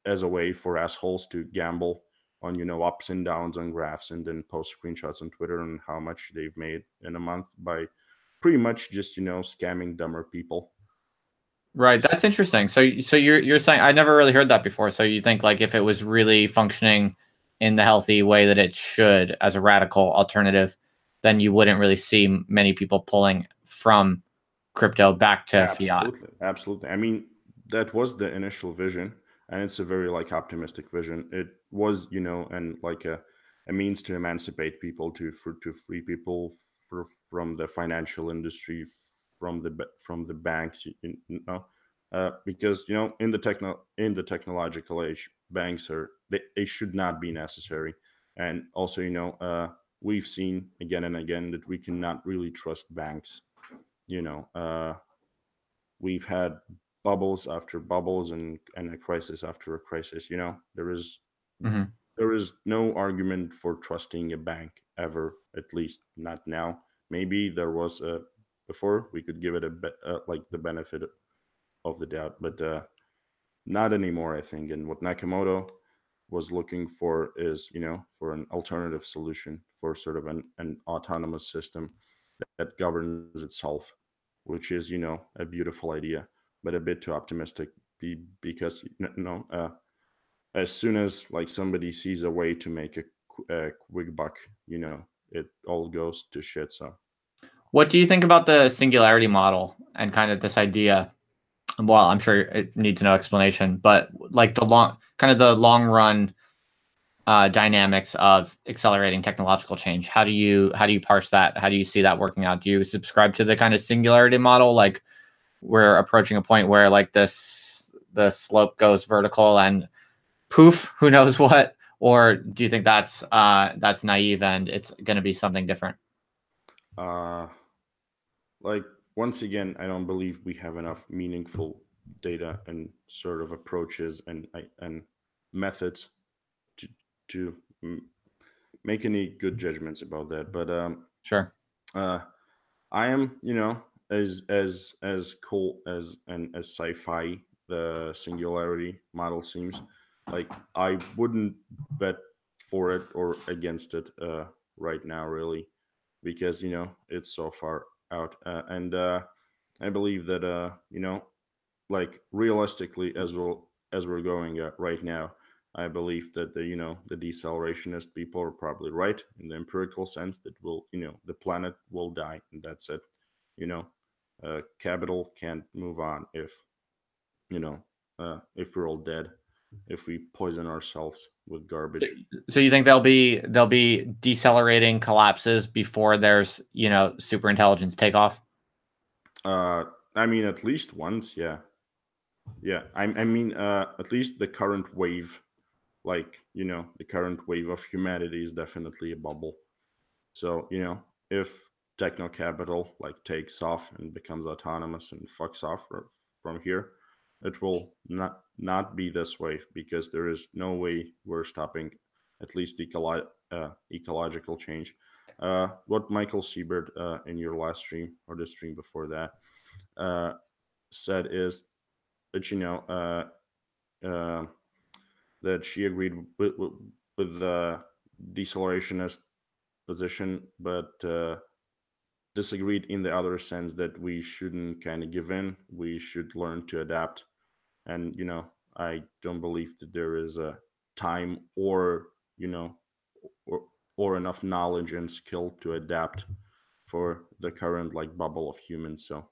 as a way for assholes to gamble on ups and downs on graphs, and then post screenshots on Twitter on how much they've made in a month by pretty much just scamming dumber people. Right. That's interesting. So you're saying I never really heard that before. So you think like if it was really functioning in the healthy way that it should as a radical alternative, then you wouldn't really see many people pulling from crypto back to fiat. Absolutely, absolutely. I mean, that was the initial vision, and it's a very like optimistic vision. It was, and like a means to emancipate people, to free people from the financial industry, from the banks, because in the technological age, banks they should not be necessary. And also, we've seen again and again that we cannot really trust banks. you know. We've had bubbles after bubbles, and a crisis after a crisis. Mhm. There is no argument for trusting a bank ever, at least not now. Maybe there was before, we could give it like the benefit of the doubt, but not anymore, I think. And what Nakamoto was looking for is, for an alternative solution for sort of an autonomous system that governs itself, which is, a beautiful idea, but a bit too optimistic. Because as soon as like somebody sees a way to make a quick buck, it all goes to shit. So What do you think about the singularity model and kind of this idea? Well, I'm sure it needs no explanation, but like the long run dynamics of accelerating technological change. How do you parse that? How do you see that working out? Do you subscribe to the kind of singularity model, like we're approaching a point where like the slope goes vertical and poof, who knows what? Or do you think that's naive and it's going to be something different? uh like, once again, I don't believe we have enough meaningful data and sort of approaches and methods to to make any good judgments about that. But Sure. uh I am, as cool as sci-fi the singularity model seems, like I wouldn't bet for it or against it right now, really, because it's so far out, and I believe that like realistically, as we're going right now, I believe that the decelerationist people are probably right in the empirical sense that the planet will die and that's it. You know, capital can't move on you know if we're all dead, if we poison ourselves with garbage. So you think there'll be decelerating collapses before there's super intelligence takeoff? Uh, I mean, at least once, yeah, yeah. I mean, at least the current wave, like the current wave of humanity is definitely a bubble. So, if techno capital like takes off and becomes autonomous and fucks off from here, it will not be this wave, because there is no way we're stopping at least ecological change. What Michael Siebert, in your last stream or the stream before that, uh, said is that uh, that she agreed with the decelerationist position, but disagreed in the other sense that we shouldn't kind of give in. We should learn to adapt. And I don't believe that there is a time you know or enough knowledge and skill to adapt for the current like bubble of humans. So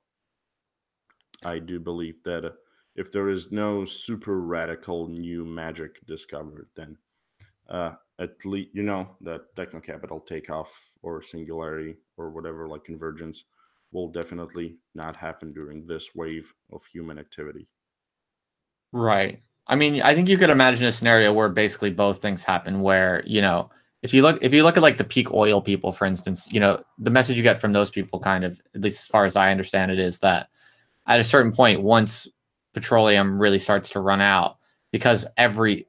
I do believe that if there is no super radical new magic discovered, then at least that techno capital takeoff or singularity or whatever, like convergence, will definitely not happen during this wave of human activity. Right. I mean, I think you could imagine a scenario where basically both things happen where, if you look at like the peak oil people, for instance, the message you get from those people kind of, at least as far as I understand it, is that at a certain point, once petroleum really starts to run out, because everything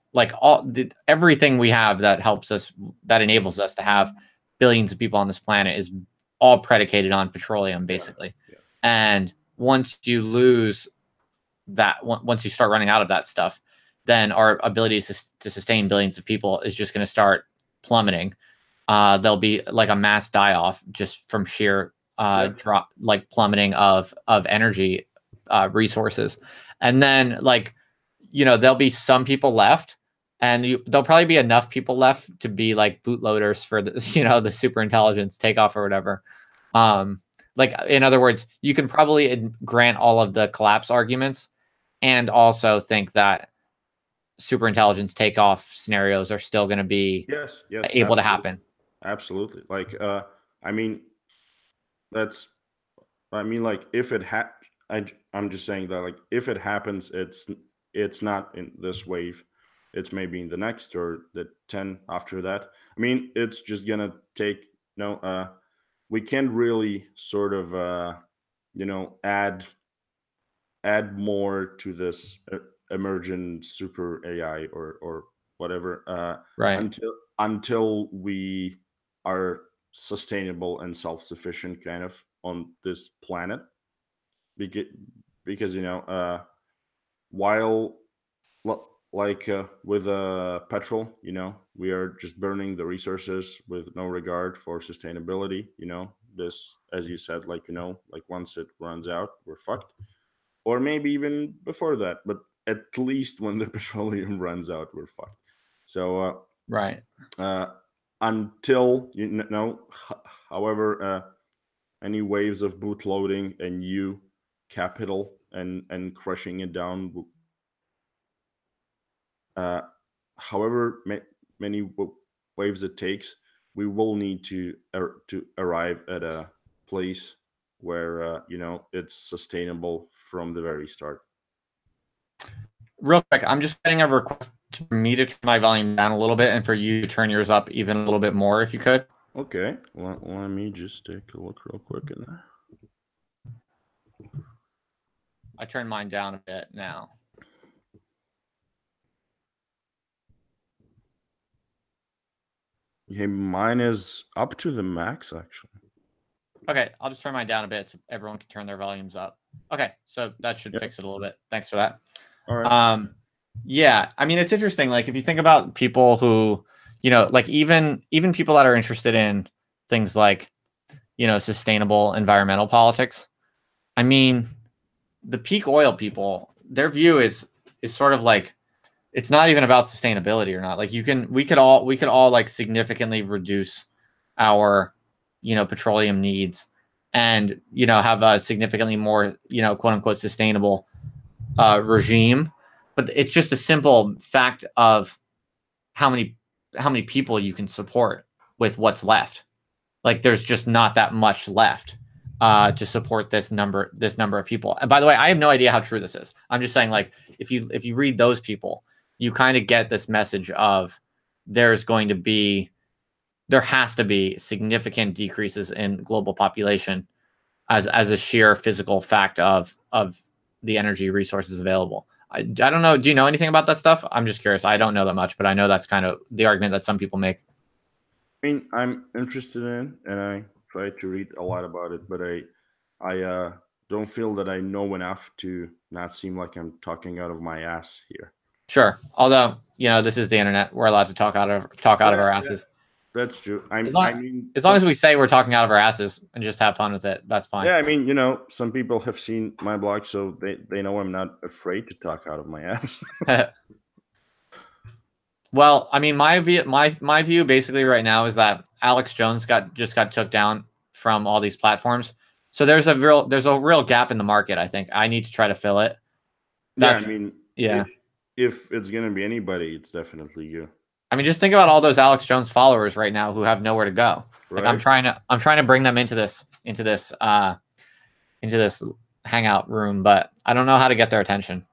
we have that helps us, that enables us to have billions of people on this planet is all predicated on petroleum, Yeah, basically. yeah, And once you lose once you start running out of that stuff, then our ability to sustain billions of people is just going to start plummeting. There'll be like a mass die off just from sheer yeah, drop, like plummeting of energy resources, and then there'll be some people left, and there'll probably be enough people left to be like bootloaders for the the super intelligence takeoff or whatever. Like in other words, you can probably grant all of the collapse arguments and also think that super intelligence takeoff scenarios are still going to be yes, yes, able to absolutely, happen. absolutely. Like, I mean, that's, I mean, like, if it I'm just saying that, like, if it happens, it's not in this wave. It's maybe in the next or the 10 after that. I mean, it's just gonna take no. We can really sort of add more to this emergent super AI or whatever, Right. until we are sustainable and self sufficient, kind of. on this planet, because you know, while like with petrol, you know, we are just burning the resources with no regard for sustainability. You know, this, as you said, like, you know, like once it runs out, we're fucked. Or maybe even before that, but at least when the petroleum runs out, we're fucked. So Right. uh, until however, any waves of bootloading and new capital and crushing it down, uh, however many waves it takes, we will need to arrive at a place where you know, it's sustainable from the very start. Real quick, I'm just getting a request for me to turn my volume down a little bit and for you to turn yours up even a little bit more if you could. Okay, let me just take a look real quick. I turned mine down a bit now. Yeah, mine is up to the max, actually. Okay, I'll just turn mine down a bit so everyone can turn their volumes up. Okay, so that should Yep. fix it a little bit. Thanks for that. All right. Yeah, I mean, it's interesting. Like, if you think about people who, you know, like even people that are interested in things like, you know, sustainable environmental politics. I mean, the peak oil people, their view is sort of like it's not even about sustainability or not. Like we could all like significantly reduce our, you know, petroleum needs and, you know, have a significantly more, you know, quote unquote sustainable regime. But it's just a simple fact of how many people you can support with what's left. Like there's just not that much left to support this number of people. And by the way, I have no idea how true this is. I'm just saying, like, if you read those people, you kind of get this message of there has to be significant decreases in global population as a sheer physical fact of the energy resources available. I don't know. Do you know anything about that stuff? I'm just curious. I don't know that much, but I know that's kind of the argument that some people make. I mean, I'm interested in, and I try to read a lot about it, but I don't feel that I know enough to not seem like I'm talking out of my ass here. Sure. Although, you know, this is the internet. We're allowed to talk out of our Yeah, asses. that's true. As I long, mean, as long as we say we're talking out of our asses and just have fun with it, that's fine. yeah, I mean, you know, some people have seen my blog, so they know I'm not afraid to talk out of my ass. Well, I mean, my view basically right now is that Alex Jones just got took down from all these platforms. So there's a real gap in the market. I think I need to try to fill it. Yeah, That's I mean, yeah. if it's gonna be anybody, it's definitely you. I mean, just think about all those Alex Jones followers right now who have nowhere to go. Like Right? I'm trying to bring them into this hangout room, but I don't know how to get their attention.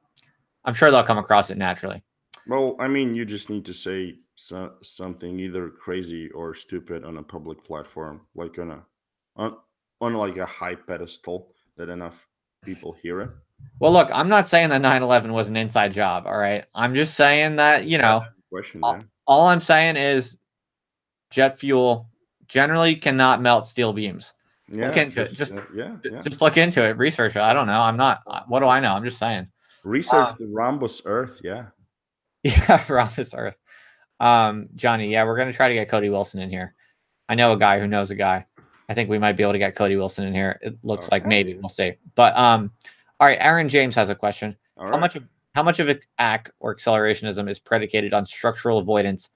I'm sure they'll come across it naturally. Well, I mean, you just need to say something either crazy or stupid on a public platform, like on on like a high pedestal that enough people hear it. Well, look, I'm not saying that 9/11 was an inside job. All right, I'm just saying that, you know, That's the question all, then. all I'm saying is jet fuel generally cannot melt steel beams. Look Yeah, into it. yeah. Just look into it. Research it. I don't know. I'm not. What do I know? I'm just saying. Research the rhombus Earth. Yeah. Yeah, around this earth. Johnny. Yeah, we're gonna try to get Cody Wilson in here. I know a guy who knows a guy. I think we might be able to get Cody Wilson in here. It looks like maybe we'll see. But all right. Aaron James has a question. All How right. much of ACK or accelerationism is predicated on structural avoidance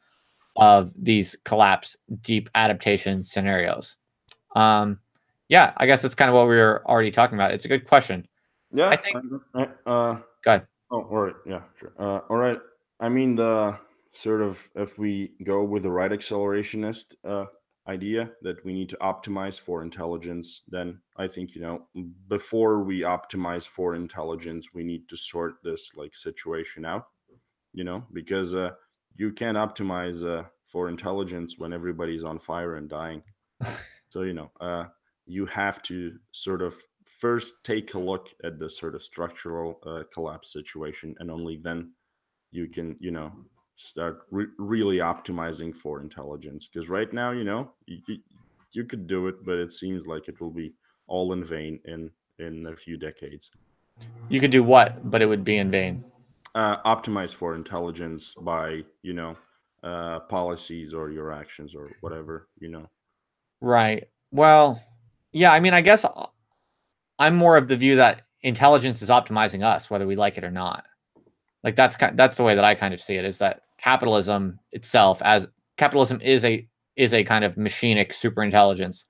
of these collapse deep adaptation scenarios? Yeah, I guess that's kind of what we were already talking about. It's a good question. Yeah. I think. Go ahead. Oh, all right. Yeah, sure. All right. I mean, the sort of, if we go with the right accelerationist idea that we need to optimize for intelligence, then I think, you know, before we optimize for intelligence, we need to sort this like situation out, you know, because you can't optimize for intelligence when everybody's on fire and dying. So, you know, you have to sort of first take a look at the sort of structural collapse situation, and only then you can, you know, start really optimizing for intelligence. Because right now, you know, you could do it, but it seems like it will be all in vain in a few decades. You could do what, but it would be in vain. Optimize for intelligence by policies or your actions or whatever. Right. Well, yeah, I mean, I guess I'm more of the view that intelligence is optimizing us, whether we like it or not. Like that's the way that I kind of see it, is that capitalism itself, as capitalism is a kind of machinic super intelligence.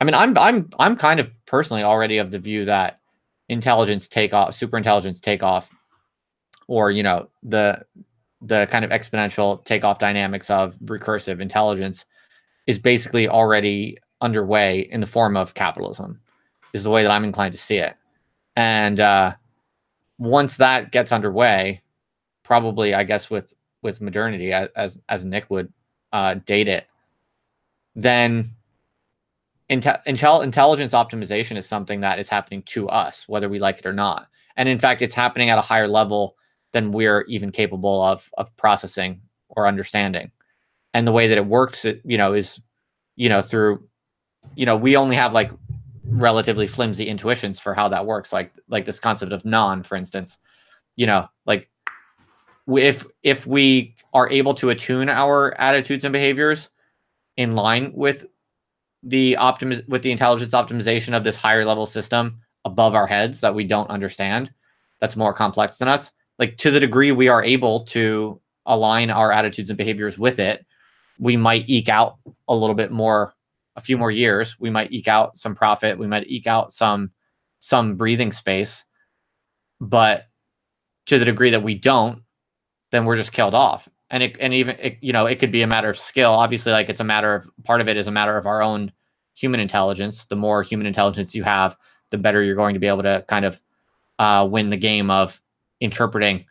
I mean, I'm kind of personally already of the view that intelligence takeoff, super intelligence takeoff, or the kind of exponential takeoff dynamics of recursive intelligence is basically already underway in the form of capitalism, is the way that I'm inclined to see it. And once that gets underway, probably, I guess, with modernity, as Nick would date it, then intelligence optimization is something that is happening to us, whether we like it or not. And in fact, it's happening at a higher level than we're even capable of processing or understanding. And the way that it works, is through, we only have like relatively flimsy intuitions for how that works, like this concept of non, for instance. Like if we are able to attune our attitudes and behaviors in line with the intelligence optimization of this higher level system above our heads that we don't understand, that's more complex than us, like to the degree we are able to align our attitudes and behaviors with it, we might eke out a little bit more, a few more years. We might eke out some profit. We might eke out some breathing space. But to the degree that we don't, then we're just killed off. And it could be a matter of skill. Obviously, like it's a matter of, part of it is a matter of our own human intelligence. The more human intelligence you have, the better you're going to be able to kind of win the game of interpreting,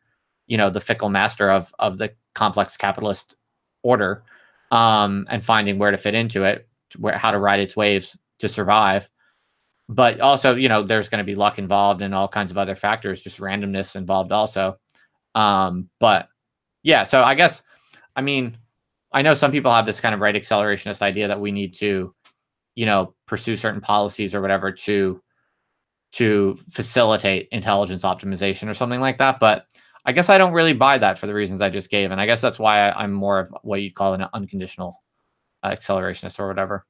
the fickle master of the complex capitalist order, and finding where to fit into it, how to ride its waves to survive. But also, there's going to be luck involved and all kinds of other factors, just randomness involved also. But yeah, so I guess, I mean, I know some people have this kind of right accelerationist idea that we need to, pursue certain policies or whatever to facilitate intelligence optimization or something like that. But I guess I don't really buy that for the reasons I just gave. And I guess that's why I'm more of what you'd call an unconditional accelerationist or whatever.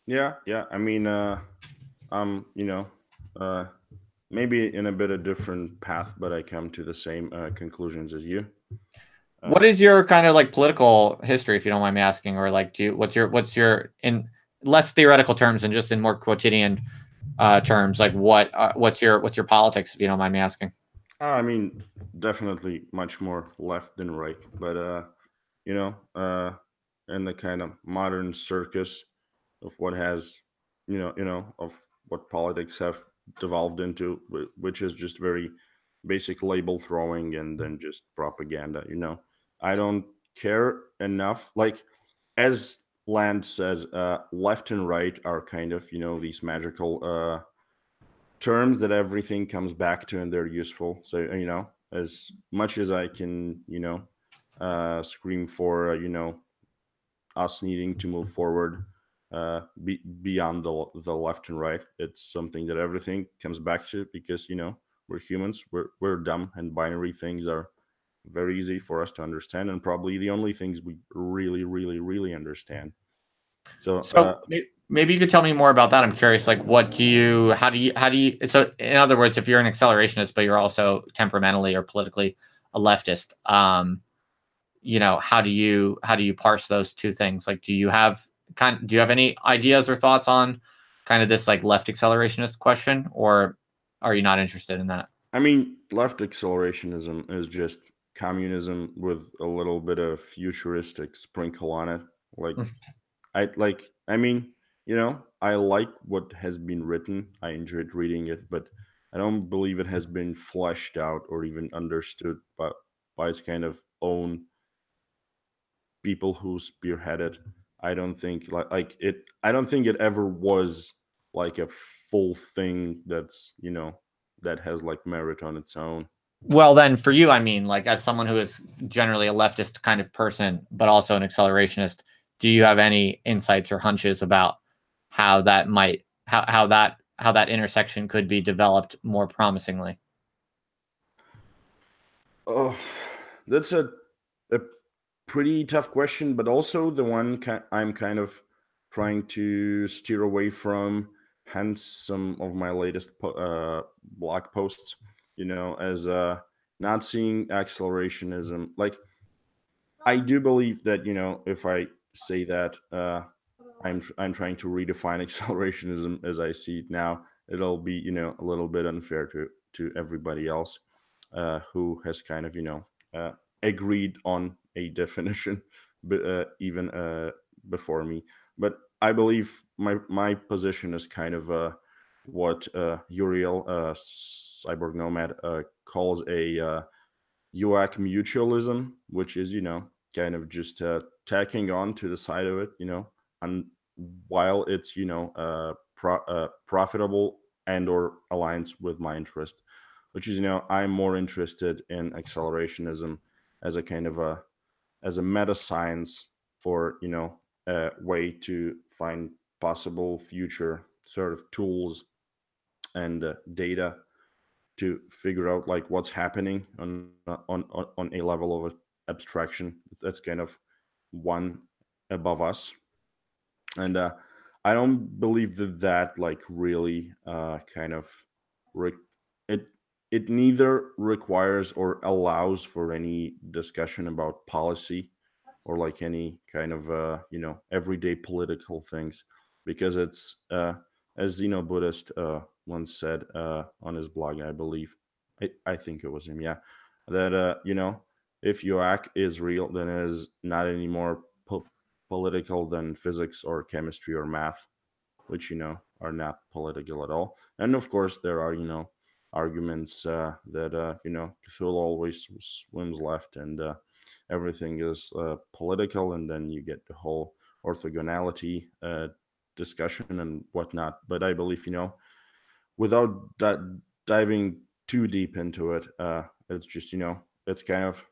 Yeah. I mean, maybe in a bit of different path, but I come to the same conclusions as you. What is your kind of like political history, if you don't mind me asking, or like, what's your in less theoretical terms and just in more quotidian terms, like what's your politics, if you don't mind me asking? I mean, definitely much more left than right, but in the kind of modern circus of what has, of what politics have devolved into, which is just very basic label throwing and then just propaganda. I don't care enough. Like, as Land says, left and right are kind of these magical terms that everything comes back to and they're useful. So as much as I can scream for us needing to move forward beyond the left and right, it's something that everything comes back to, because we're humans, we're dumb, and binary things are very easy for us to understand, and probably the only things we really really really understand. So maybe you could tell me more about that. I'm curious, like, how do you, so in other words, if you're an accelerationist, but you're also temperamentally or politically a leftist, how do you parse those two things? Like, do you have any ideas or thoughts on kind of this like left accelerationist question, or are you not interested in that? I mean, left accelerationism is just communism with a little bit of futuristic sprinkle on it. Like, I mean, I like what has been written. I enjoyed reading it, but I don't believe it has been fleshed out or even understood by its kind of own people who spearhead it. I don't think like it. I don't think it ever was like a full thing that has like merit on its own. Well, then for you, I mean, like as someone who is generally a leftist kind of person, but also an accelerationist, do you have any insights or hunches about how that might how that intersection could be developed more promisingly? Oh, that's a pretty tough question, but also the one I'm kind of trying to steer away from. Hence, some of my latest blog posts, as not seeing accelerationism. Like, I do believe that, if I say that I'm trying to redefine accelerationism as I see it now, it'll be, a little bit unfair to everybody else who has kind of, agreed on a definition, but even before me. But I believe my position is kind of what Uriel, Cyborg Nomad, calls a UAC mutualism, which is, kind of just tacking on to the side of it, and while it's, profitable and or aligns with my interest, which is, I'm more interested in accelerationism as a kind of as a meta science for, a way to find possible future sort of tools and data to figure out like what's happening on a level of abstraction that's kind of one above us. And I don't believe that like really kind of re- it it neither requires or allows for any discussion about policy or like any kind of everyday political things, because it's as Buddhist once said on his blog, I believe, I think it was him, yeah, that if UAC is real, then it is not any more political than physics or chemistry or math, which are not political at all. And of course there are arguments that Cthulhu always swims left, and everything is political, and then you get the whole orthogonality discussion and whatnot. But I believe without that diving too deep into it, it's just it's kind of,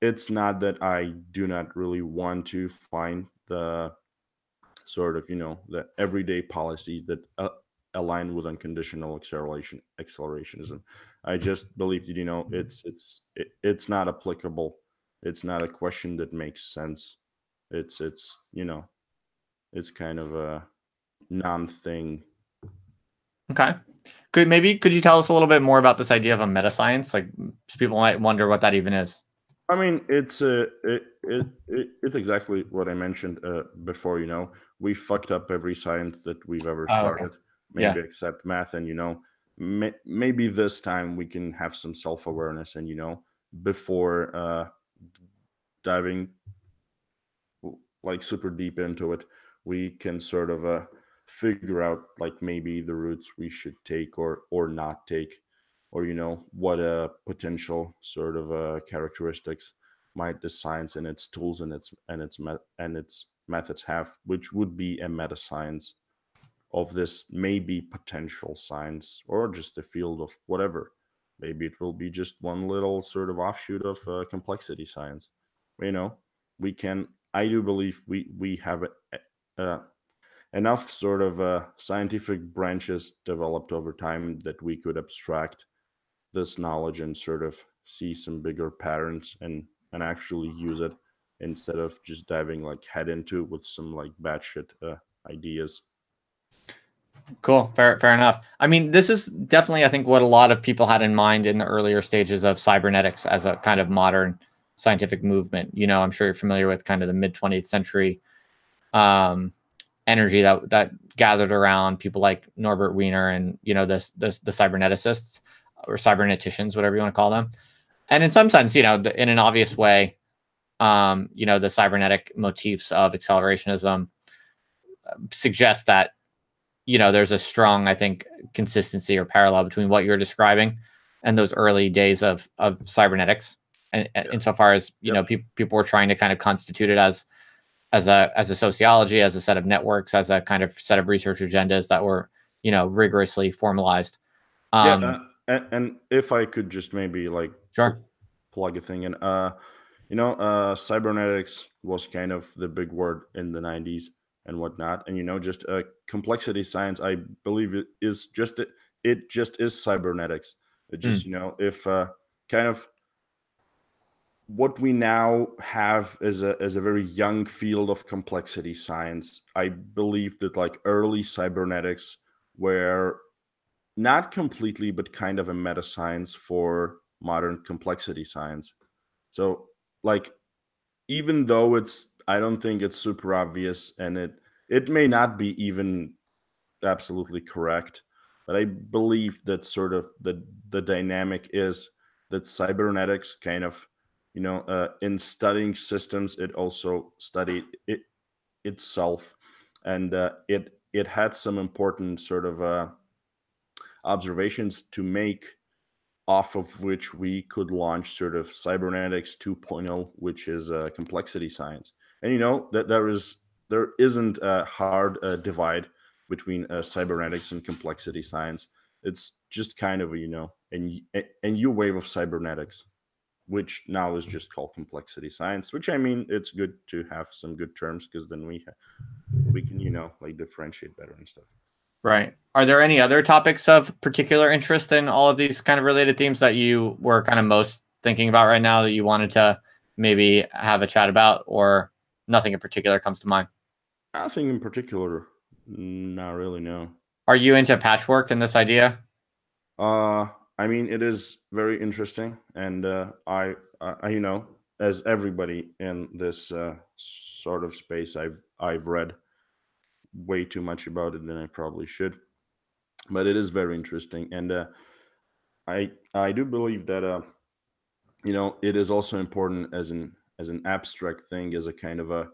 it's not that I do not really want to find the sort of the everyday policies that align with unconditional accelerationism. I just believe that it's not applicable. It's not a question that makes sense. It's it's kind of a non thing. Okay. Could you tell us a little bit more about this idea of a meta science? Like, people might wonder what that even is. I mean, it's exactly what I mentioned before. We fucked up every science that we've ever Oh, okay. started, Yeah. maybe except math. And maybe this time we can have some self awareness, and before diving like super deep into it, we can sort of figure out like maybe the routes we should take or not take, or what potential sort of characteristics might the science and its tools and its methods have, which would be a meta science of this maybe potential science, or just a field of whatever. Maybe it will be just one little sort of offshoot of complexity science. You know, we can. I do believe we have uh, enough sort of scientific branches developed over time that we could abstract this knowledge and sort of see some bigger patterns and actually use it, instead of just diving like head into it with some like batshit ideas. Cool. Fair enough. I mean, this is definitely, I think, what a lot of people had in mind in the earlier stages of cybernetics as a kind of modern scientific movement. I'm sure you're familiar with kind of the mid 20th century um, energy that gathered around people like Norbert Wiener and the cyberneticists or cyberneticians, whatever you want to call them. And in some sense, in an obvious way, the cybernetic motifs of accelerationism suggest that there's a strong, I think, consistency or parallel between what you're describing and those early days of cybernetics, and Yeah. insofar as Yep. people were trying to kind of constitute it as a sociology, as a set of networks, as a kind of set of research agendas that were rigorously formalized. Yeah, Um, and if I could just maybe like sure. plug a thing in, Cybernetics was kind of the big word in the 90s and whatnot. And, just complexity science, I believe it just is cybernetics. It just, Hmm. if kind of what we now have as a very young field of complexity science, I believe that like early cybernetics were not completely, but kind of a meta science for modern complexity science. So, like, even though I don't think it's super obvious, and it may not be even absolutely correct, but I believe that sort of the dynamic is that cybernetics kind of, in studying systems, it also studied it itself, and it had some important sort of observations to make, off of which we could launch sort of cybernetics 2.0, which is complexity science. And that there isn't a hard divide between cybernetics and complexity science. It's just kind of a new wave of cybernetics, which now is just called complexity science. Which, I mean, it's good to have some good terms, because then we can like differentiate better and stuff. Right. Are there any other topics of particular interest in all of these kind of related themes that you were kind of most thinking about right now that you wanted to maybe have a chat about, or nothing in particular comes to mind? Nothing in particular. Not really, no. Are you into patchwork and this idea? Uh, I mean, it is very interesting, and as everybody in this sort of space, I've read way too much about it than I probably should, but it is very interesting, and I do believe that it is also important as an abstract thing, as a kind of a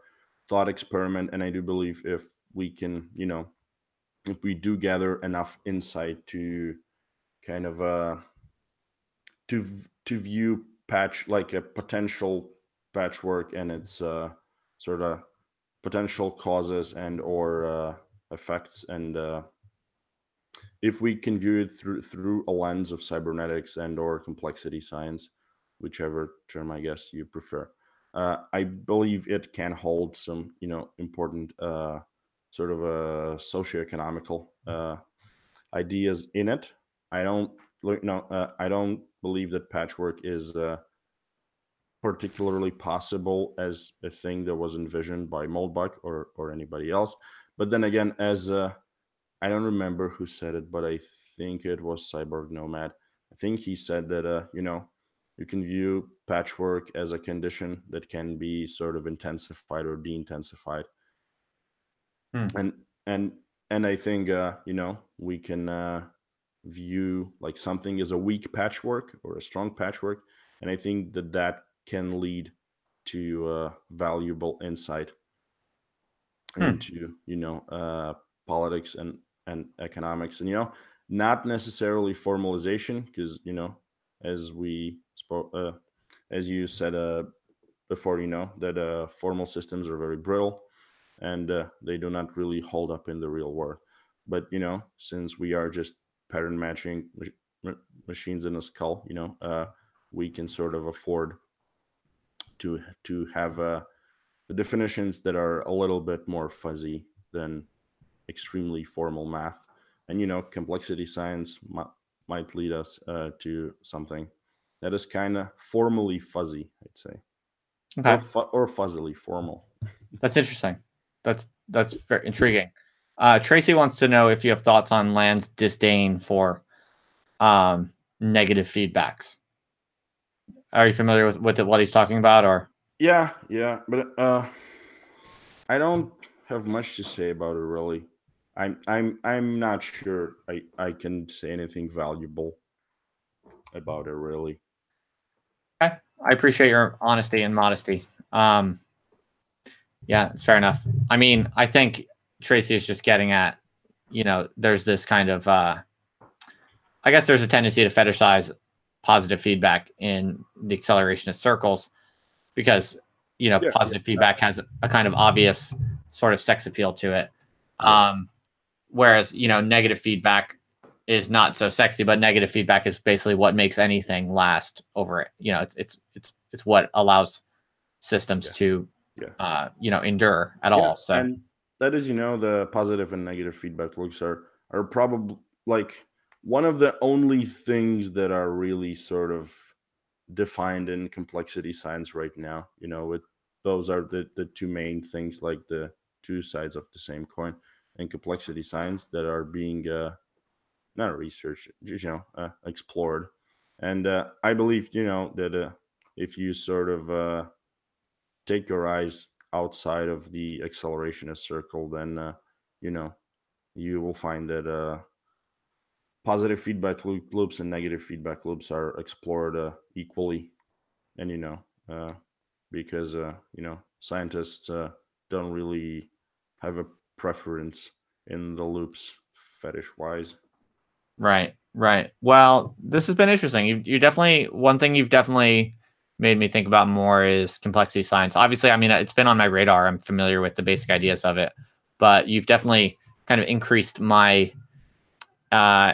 thought experiment, and I do believe if we can, if we do gather enough insight to kind of to view patch like a potential patchwork and its sort of potential causes and or effects, and if we can view it through a lens of cybernetics and or complexity science, whichever term I guess you prefer, I believe it can hold some important sort of socioeconomical ideas in it. I don't I don't believe that patchwork is particularly possible as a thing that was envisioned by Moldbach or anybody else. But then again, as I don't remember who said it, but I think it was Cyborg Nomad. I think he said that you can view patchwork as a condition that can be sort of intensified or de-intensified, Hmm. and and and I think we can view like something as a weak patchwork or a strong patchwork, and I think that that can lead to valuable insight Hmm. into politics and economics, and not necessarily formalization, because as we spoke as you said before, that formal systems are very brittle, and they do not really hold up in the real world. But since we are just pattern matching machines in a skull, we can sort of afford to have the definitions that are a little bit more fuzzy than extremely formal math. And complexity science might lead us to something that is kind of formally fuzzy, I'd say, or Okay. or fuzzily formal. That's interesting. That's very intriguing. Tracy wants to know if you have thoughts on Land's disdain for negative feedbacks. Are you familiar with what he's talking about, or? Yeah, but I don't have much to say about it really. I'm not sure I can say anything valuable about it really. Okay. I appreciate your honesty and modesty. Yeah, it's fair enough. I mean, I think Tracy is just getting at, there's this kind of, I guess there's a tendency to fetishize positive feedback in the accelerationist circles because, Yeah, yeah, positive feedback has a kind of obvious sort of sex appeal to it. yeah, Whereas, negative feedback is not so sexy, but negative feedback is basically what makes anything last over it. It's what allows systems Yeah. to Yeah. endure at Yeah, all. So and that is, the positive and negative feedback loops are probably like one of the only things that are really sort of defined in complexity science right now. Those are the two main things, like the two sides of the same coin in complexity science that are being not researched, explored. And I believe, that if you sort of take your eyes outside of the accelerationist circle, then you know you will find that positive feedback loops and negative feedback loops are explored equally, and because scientists don't really have a preference in the loops fetish wise. right, right. Well, this has been interesting. You definitely, one thing you've definitely made me think about more is complexity science. Obviously, I mean, it's been on my radar. I'm familiar with the basic ideas of it, but you've definitely kind of increased my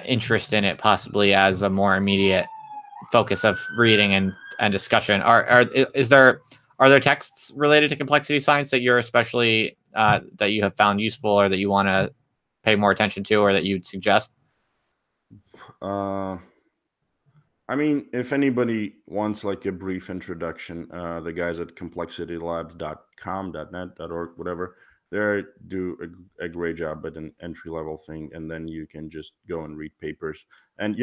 interest in it, possibly as a more immediate focus of reading and discussion. Are there texts related to complexity science that you're especially that you have found useful, or that you want to pay more attention to, or that you'd suggest? uh I mean, if anybody wants like a brief introduction, the guys at complexitylabs.com, .net, .org, whatever, they do a great job at an entry level thing, and then you can just go and read papers. And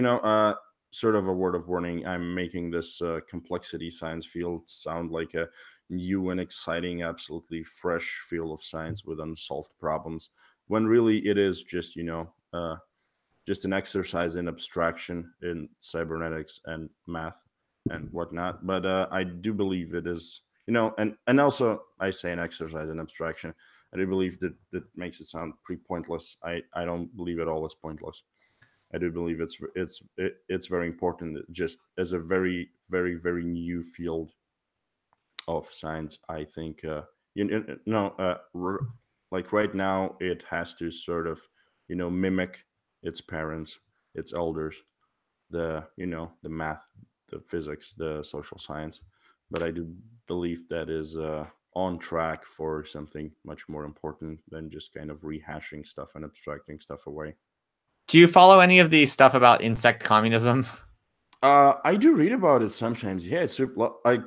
sort of a word of warning: I'm making this complexity science field sound like a new and exciting, absolutely fresh field of science with unsolved problems, when really it is just an exercise in abstraction in cybernetics and math and whatnot. But I do believe it is, and also I say an exercise in abstraction. I do believe that makes it sound pretty pointless. I don't believe at all it's pointless. I do believe it's very important. Just as a very very very new field of science, I think like right now it has to sort of mimic its parents, its elders, the math, the physics, the social science. But I do believe that is on track for something much more important than just kind of rehashing stuff and abstracting stuff away. Do you follow any of the stuff about insect communism? I do read about it sometimes. Yeah, it's like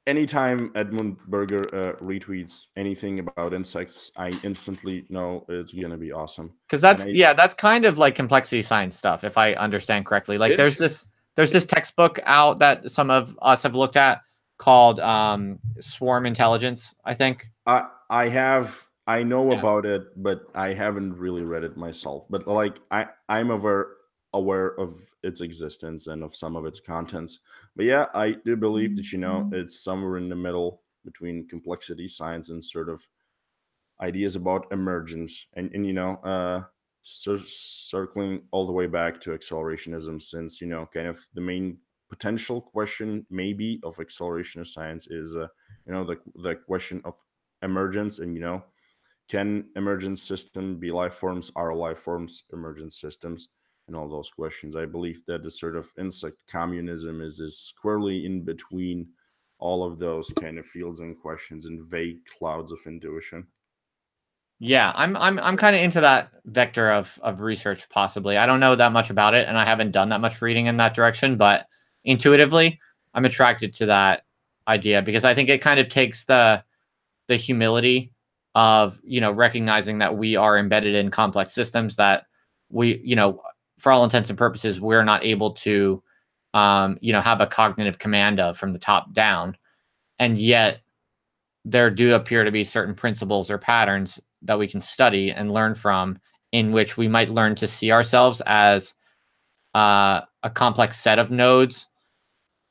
anytime Edmund Berger retweets anything about insects, I instantly know it's gonna be awesome. Because And that's kind of like complexity science stuff, if I understand correctly. Like it's there's this textbook out that some of us have looked at called Swarm Intelligence, I think. I know Yeah. about it, but I haven't really read it myself. But like I'm aware of its existence and of some of its contents. But yeah, I do believe that it's somewhere in the middle between complexity science and sort of ideas about emergence, and circling all the way back to accelerationism, since kind of the main potential question maybe of accelerationist science is the question of emergence, and can emergent system be life forms, are life forms emergent systems, and all those questions. I believe that the sort of insect communism is squarely in between all of those kind of fields and questions and vague clouds of intuition. Yeah, I'm kind of into that vector of research, possibly. I don't know that much about it, and I haven't done that much reading in that direction, but intuitively, I'm attracted to that idea because I think it kind of takes the humility of recognizing that we are embedded in complex systems, that we for all intents and purposes we're not able to have a cognitive command of from the top down, and yet there do appear to be certain principles or patterns that we can study and learn from, in which we might learn to see ourselves as a complex set of nodes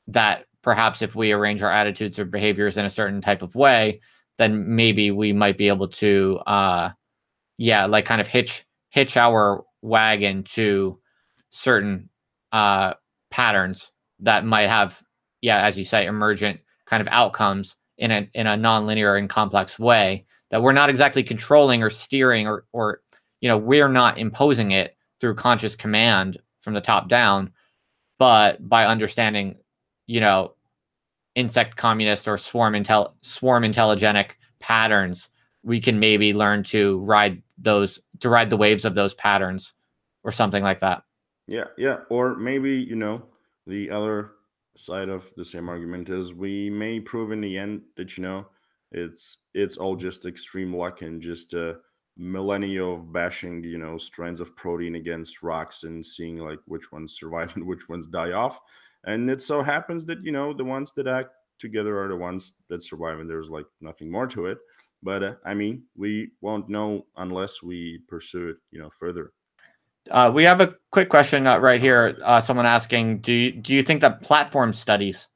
that perhaps if we arrange our attitudes or behaviors in a certain type of way, then maybe we might be able to like kind of hitch our wagon to certain uh patterns that might have, as you say, emergent kind of outcomes in a non-linear and complex way that we're not exactly controlling or steering, or we're not imposing it through conscious command from the top down, but by understanding you know insect communist or swarm intelligenic patterns, we can maybe learn to ride the waves of those patterns or something like that. Yeah, yeah. Or maybe, the other side of the same argument is we may prove in the end that, it's all just extreme luck and just millennia of bashing, strands of protein against rocks and seeing like which ones survive and which ones die off. And it so happens that, the ones that act together are the ones that survive, and there's like nothing more to it. But I mean, we won't know unless we pursue it, further. We have a quick question right here. Someone asking, do you think that platform studies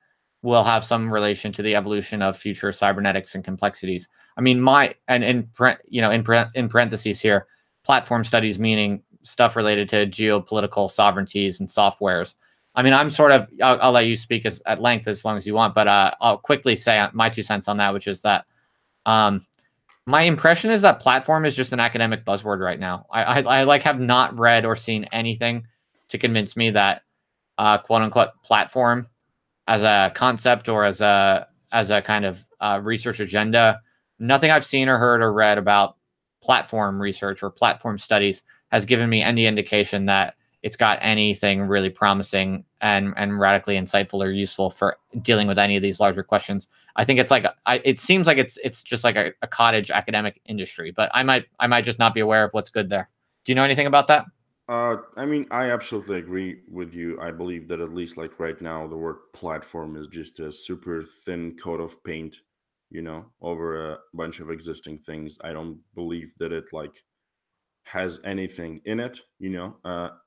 will have some relation to the evolution of future cybernetics and complexities? I mean, in parentheses here, platform studies meaning stuff related to geopolitical sovereignties and softwares. I mean, I'll let you speak at length as long as you want, but I'll quickly say my 2 cents on that, which is that my impression is that platform is just an academic buzzword right now. I like have not read or seen anything to convince me that quote unquote platform as a concept or as a kind of research agenda. Nothing I've seen or heard or read about platform research or platform studies has given me any indication that it's got anything really promising and radically insightful or useful for dealing with any of these larger questions. I think it's like it seems like it's just like a cottage academic industry, but I might just not be aware of what's good there. Do you know anything about that? I mean, I absolutely agree with you. I believe that at least like right now, the word platform is just a super thin coat of paint, over a bunch of existing things. I don't believe that it like has anything in it,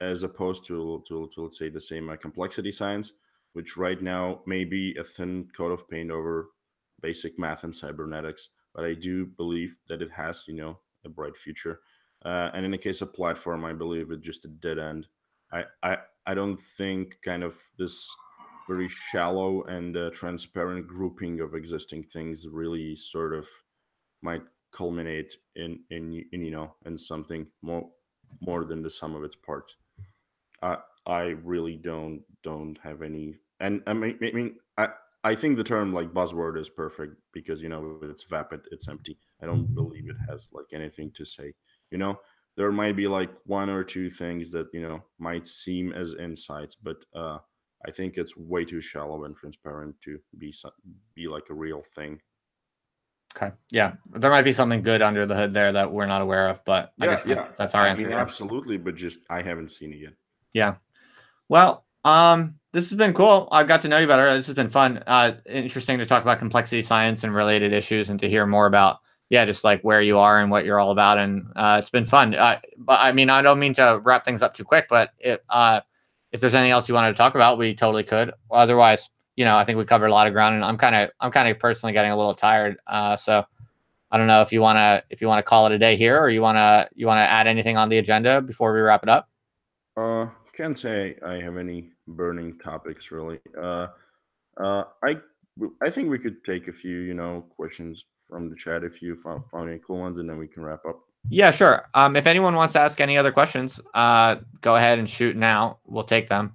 as opposed to let's say the same complexity science, which right now may be a thin coat of paint over basic math and cybernetics. But I do believe that it has, a bright future. And in the case of platform, I believe it's just a dead end. I don't think kind of this very shallow and transparent grouping of existing things really sort of might culminate in in something more than the sum of its parts. I really don't have any, and I think the term like buzzword is perfect because it's vapid, it's empty. I don't believe it has like anything to say. You know, there might be like one or two things that might seem as insights, but I think it's way too shallow and transparent to be like a real thing. Okay. Yeah. There might be something good under the hood there that we're not aware of, but I Yeah, guess yeah. that's our I answer mean, here. absolutely, but just I haven't seen it yet. Yeah. Well, this has been cool. I got to know you better. This has been fun. Interesting to talk about complexity science and related issues and to hear more about, yeah, just like where you are and what you're all about. And it's been fun. But I mean, I don't mean to wrap things up too quick, but if there's anything else you wanted to talk about, we totally could. Otherwise, I think we covered a lot of ground, and I'm kind of personally getting a little tired. So I don't know if you wanna call it a day here, or you wanna add anything on the agenda before we wrap it up. Can't say I have any burning topics really. Uh, I I think we could take a few, questions from the chat if you found any cool ones, and then we can wrap up. Yeah, sure. If anyone wants to ask any other questions, go ahead and shoot now. We'll take them.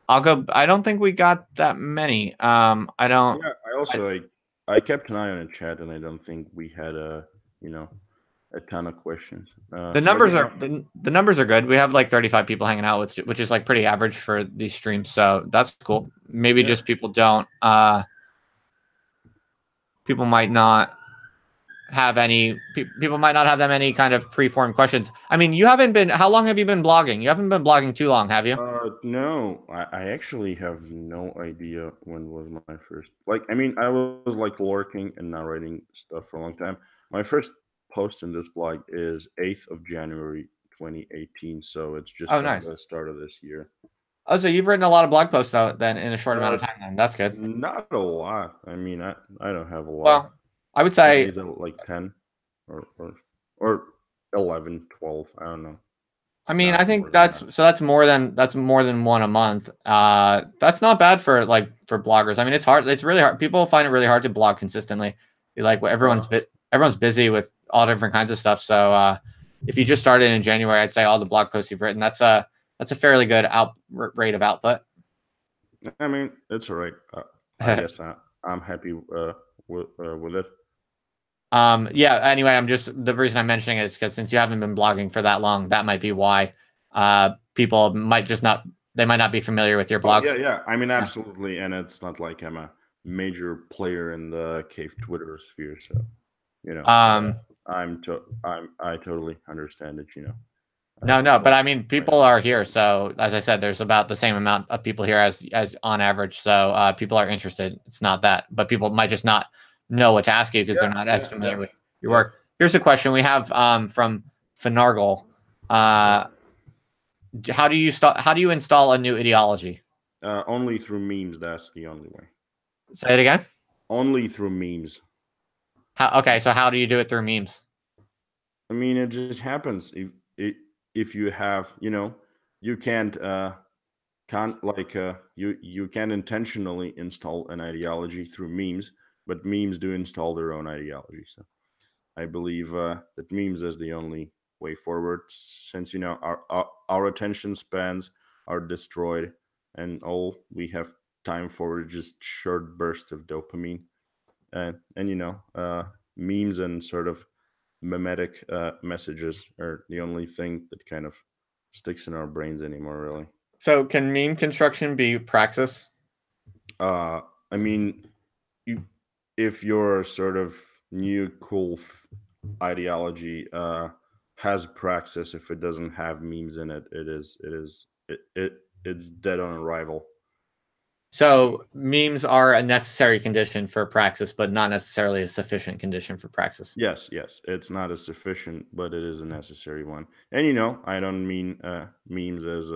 I'll go. I don't think we got that many. I don't. Yeah, I I, also I kept an eye on the chat, and I don't think we had you know a ton of questions. the But numbers are the numbers are good. We have like 35 people hanging out, which is like pretty average for these streams. So that's cool. Maybe yeah. just people don't. People might not have any. People might not have that many kind of preformed questions. I mean, you haven't been. How long have you been blogging? You haven't been blogging too long, have you? No, I actually have no idea when was my first. Like, I mean, I was like lurking and narrating stuff for a long time. My first post in this blog is 8th of January 2018, so it's just Oh, from nice. the start of this year. Oh, so you've written a lot of blog posts though, then in a short amount Uh, of time. Then that's good. Not a lot. I mean, I don't have a lot. Well, I would I'd say say. it's like 10 or 11, 12. I don't know. I mean, I Not more think than that. that's more than one a month. That's not bad for bloggers. I mean, it's hard. It's really hard. People find it really hard to blog consistently. Like Uh, everyone's busy with all different kinds of stuff. So if you just started in January, I'd say all the blog posts you've written, that's a fairly good rate of output. I mean, it's all right. I guess not. I'm happy with it. Yeah, anyway, the reason I'm mentioning it is because since you haven't been blogging for that long, that might be why people might just not, they might not be familiar with your Oh yeah, blogs. yeah. I mean, Yeah. absolutely. And it's not like I'm a major player in the cave Twitter sphere, so you know, Um, I totally understand it. no, but Well, I mean, I people know. are here. So as I said, there's about the same amount of people here as on average. So people are interested. It's not that, but people might just not know what to ask you because they're Yeah, not as yeah, familiar yeah, with your yeah. work. Here's a question we have from Finargle. Uh, how do you install a new ideology? Only through memes. That's the only way. Say it again. Only through memes. Okay, so how do you do it through memes? I mean, it just happens. If you have, you can't can intentionally install an ideology through memes, but memes do install their own ideology. So I believe that memes is the only way forward, since our attention spans are destroyed, and all we have time for is just short bursts of dopamine, and memes and sort of mimetic messages are the only thing that kind of sticks in our brains anymore, really. So can meme construction be praxis? uh I mean, you, if your sort of new cool ideology has praxis, if it doesn't have memes in it, it's dead on arrival. So memes are a necessary condition for praxis, but not necessarily a sufficient condition for praxis. Yes, yes, it's not a sufficient, but it is a necessary one. And I don't mean memes as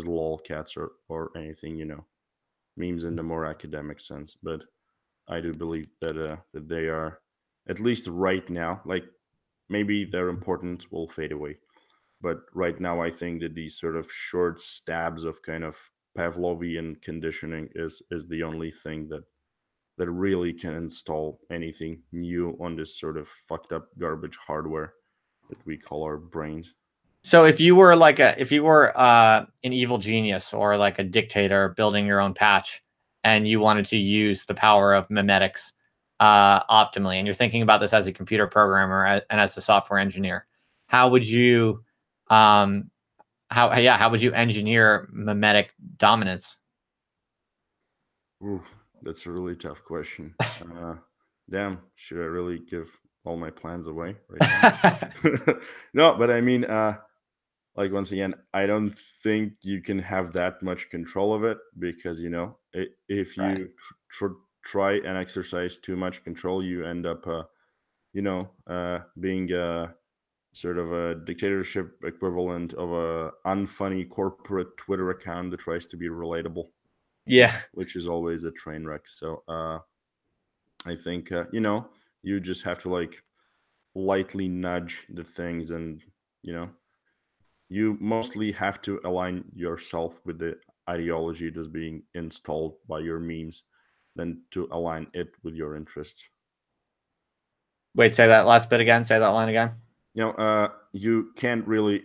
lolcats or anything. Memes in the more academic sense, but I do believe that they are, at least right now, like maybe their importance will fade away. But right now, I think that these sort of short stabs of kind of Pavlovian conditioning is the only thing that really can install anything new on this sort of fucked up garbage hardware that we call our brains. So if you were an evil genius or like a dictator building your own patch, and you wanted to use the power of memetics optimally, and you're thinking about this as a computer programmer and as a software engineer, how would you um, how would you engineer memetic dominance? Ooh, that's a really tough question. Damn, should I really give all my plans away right now? No, but I mean, like, once again, I don't think you can have that much control of it, because if Right. you try and exercise too much control, you end up being sort of a dictatorship equivalent of a unfunny corporate Twitter account that tries to be relatable, Yeah. which is always a train wreck. So I think you just have to, like, lightly nudge the things, and you know you mostly have to align yourself with the ideology that's being installed by your memes than to align it with your interests. Wait, say that last bit again. Say that line again. You can't really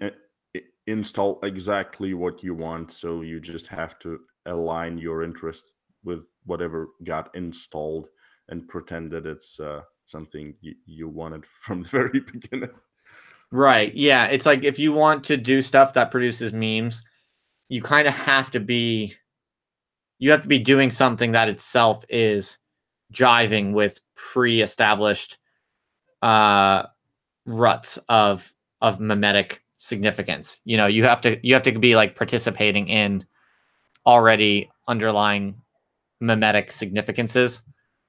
install exactly what you want, so you just have to align your interest with whatever got installed and pretend that it's something you wanted from the very beginning. Right. Yeah. It's like if you want to do stuff that produces memes, you kind of have to be doing something that itself is jiving with pre-established uh ruts of memetic significance. You have to be like participating in already underlying memetic significances,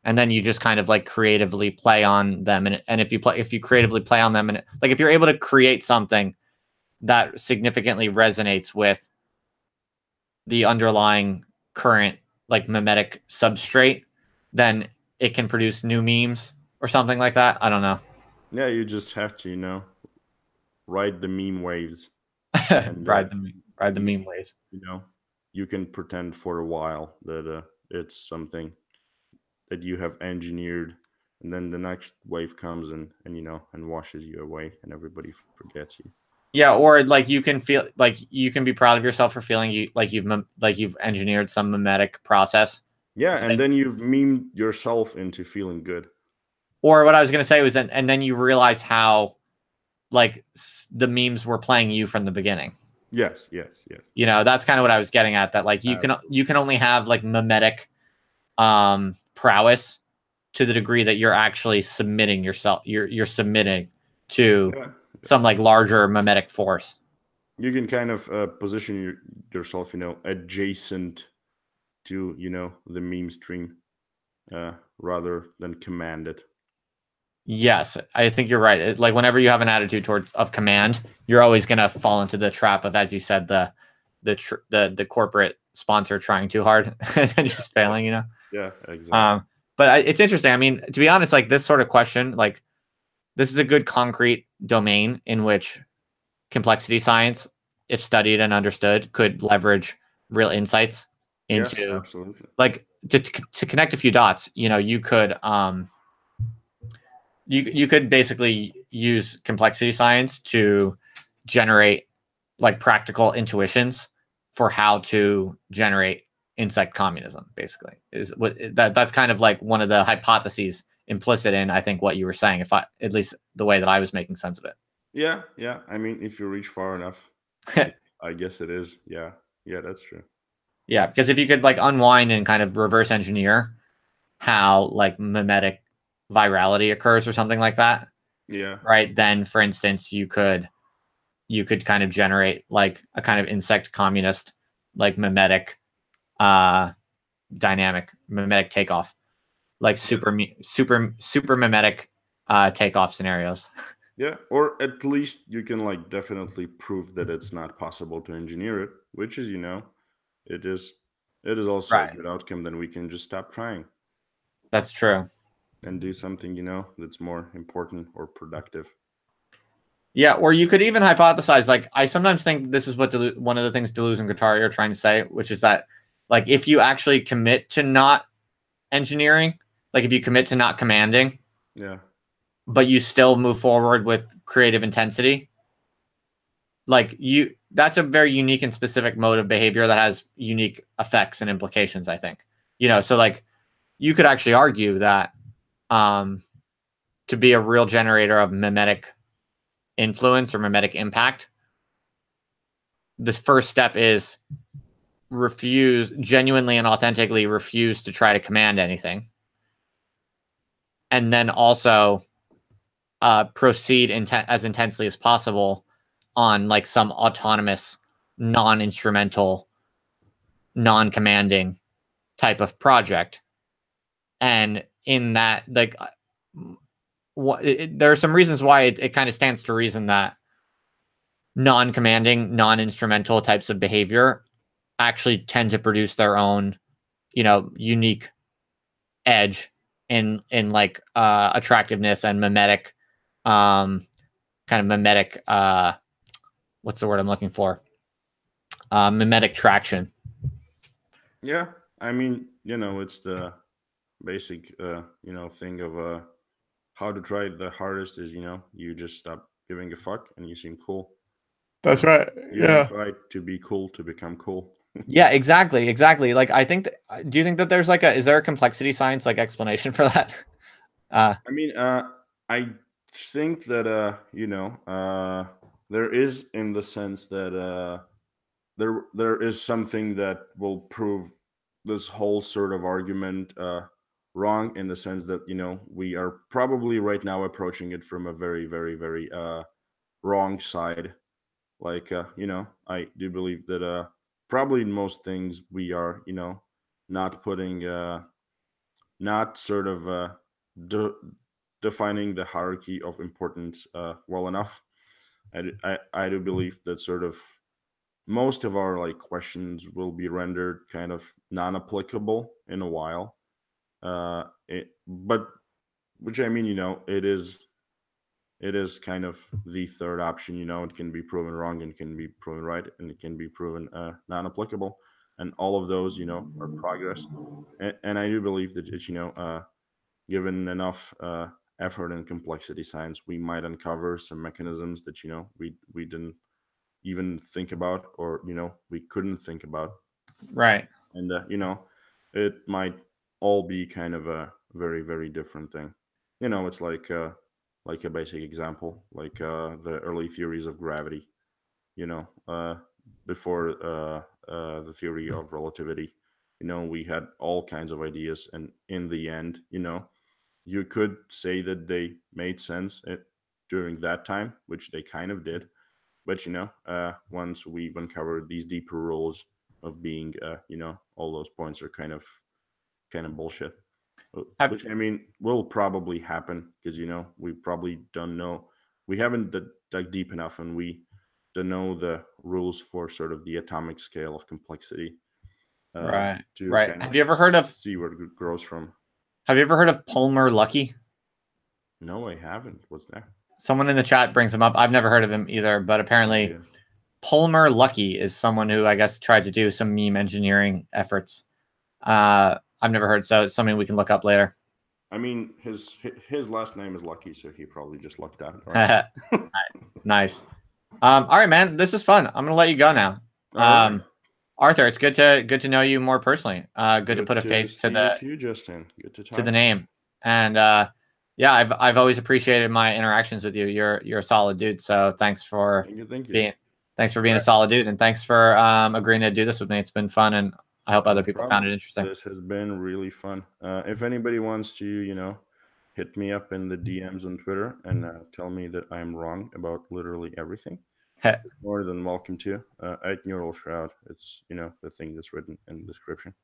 and then you just kind of like creatively play on them, and if you creatively play on them, and like if you're able to create something that significantly resonates with the underlying current like memetic substrate, then it can produce new memes or something like that. I don't know. Yeah, you just have to ride the meme waves, and Ride the you meme waves. you know you can pretend for a while that it's something that you have engineered, and then the next wave comes and washes you away, and everybody forgets you. Yeah, or like you can feel like you can be proud of yourself for feeling like you've engineered some memetic process, Yeah, and then you've memed yourself into feeling good. Or what I was going to say was, and then you realize how like the memes were playing you from the beginning. Yes, yes, yes. You know, that's kind of what I was getting at. That like Absolutely. you can only have like mimetic prowess to the degree that you're actually submitting yourself. You're submitting to Yeah. some like larger mimetic force. You can kind of position yourself, adjacent to, the meme stream, rather than command it. Yes, I think you're right. Like whenever you have an attitude towards of command, you're always going to fall into the trap of, as you said, the corporate sponsor trying too hard and just failing. You know. Yeah, exactly. But it's interesting. I mean, to be honest, like this sort of question, like this is a good concrete domain in which complexity science, if studied and understood, could leverage real insights Yes, into absolutely. like to connect a few dots. You know, you could you could basically use complexity science to generate like practical intuitions for how to generate insect communism. Basically, is what that's kind of like one of the hypotheses implicit in I think what you were saying. If I at least the way that I was making sense of it. Yeah, yeah. I mean, if you reach far enough, I guess it is. Yeah, yeah, that's true. Yeah, because if you could like unwind and kind of reverse engineer how like mimetic virality occurs or something like that, Yeah, right? Then, for instance, you could kind of generate like a kind of insect communist, like mimetic, uh, dynamic mimetic takeoff, like super mimetic, takeoff scenarios. yeah. Or at least you can like definitely prove that it's not possible to engineer it, which is, it is it is also a Right. good outcome. Then we can just stop trying That's true. and do something, that's more important or productive. Yeah, or you could even hypothesize. Like, I sometimes think this is what one of the things Deleuze and Guattari are trying to say, which is that, like, if you actually commit to not engineering, like if you commit to not commanding, Yeah. but you still move forward with creative intensity, like that's a very unique and specific mode of behavior that has unique effects and implications. I think, you know, so like you could actually argue that um, to be a real generator of mimetic influence or mimetic impact, the first step is genuinely and authentically refuse to try to command anything. And then also proceed as intensely as possible on like some autonomous, non-instrumental, non-commanding type of project. And in that, like, there are some reasons why it kind of stands to reason that non-commanding, non-instrumental types of behavior actually tend to produce their own, you know, unique edge in like attractiveness and mimetic, um kind of mimetic, what's the word I'm looking for, mimetic traction. Yeah. I mean, it's the basic, thing of how to try it the hardest is, you just stop giving a fuck and you seem cool. That's right. You don't Yeah. try to be cool to become cool. Yeah, exactly. Like I think do you think that there's like a is there a complexity science like explanation for that? I mean, I think that there is, in the sense that there is something that will prove this whole sort of argument wrong, in the sense that we are probably right now approaching it from a very, very, very wrong side. Like, I do believe that probably in most things we are, not putting, not sort of de- defining the hierarchy of importance well enough. I do believe that sort of most of our like questions will be rendered kind of non-applicable in a while. But which, I mean, it is kind of the third option. It can be proven wrong and can be proven right, and it can be proven non-applicable, and all of those, are progress. And I do believe that it's, given enough effort and complexity science, we might uncover some mechanisms that we didn't even think about, or we couldn't think about. Right. And it might all be kind of a very, very different thing. You know, it's like a basic example, like the early theories of gravity. You know, before the theory of relativity, you know, we had all kinds of ideas, and in the end, you know, you could say that they made sense during that time, which they kind of did. But you know, once we've uncovered these deeper rules of being, you know, all those points are kind of bullshit. Have, Which I mean will probably happen because you know we probably don't know, we haven't dug deep enough, and we don't know the rules for sort of the atomic scale of complexity right, to right. kind of Have you ever heard of see where it grows from. Palmer Luckey? No, I haven't. What's that? Someone in the chat brings him up. I've never heard of him either, but No apparently idea. Palmer Luckey is someone who I guess tried to do some meme engineering efforts. I've never heard, so it's something we can look up later. I mean, his last name is Lucky, so he probably just lucked out. Right. Nice. All right, man. This is fun. I'm gonna let you go now. All right. Arthur, it's good to know you more personally. Good to put a face see you too, Justin. Good to talk to the name. And yeah, I've always appreciated my interactions with you. You're a solid dude. So thanks for Thank you. being a solid dude, and thanks for agreeing to do this with me. It's been fun, and I hope other people found it interesting. This has been really fun. If anybody wants to, you know, hit me up in the DMs on Twitter and tell me that I'm wrong about literally everything, more than welcome to. At Neural Shroud, it's, you know, the thing that's written in the description.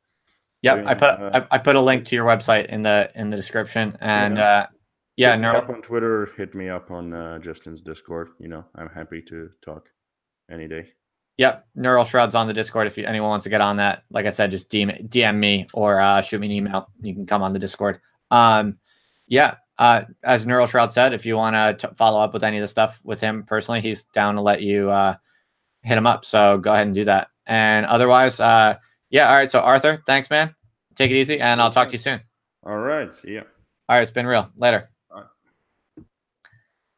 Yep, So, I put a link to your website in the description, and yeah, hit me up on Twitter, hit me up on Justin's Discord. You know, I'm happy to talk any day. Yep, Neural Shroud's on the Discord. If anyone wants to get on that, like I said, just DM me or shoot me an email. You can come on the Discord. Yeah, as Neural Shroud said, if you want to follow up with any of the stuff with him personally, he's down to let you hit him up. So go ahead and do that. And otherwise, yeah, all right. So Arthur, thanks, man. Take it easy, and I'll talk to you soon. All right, see ya. All right, it's been real. Later. Bye.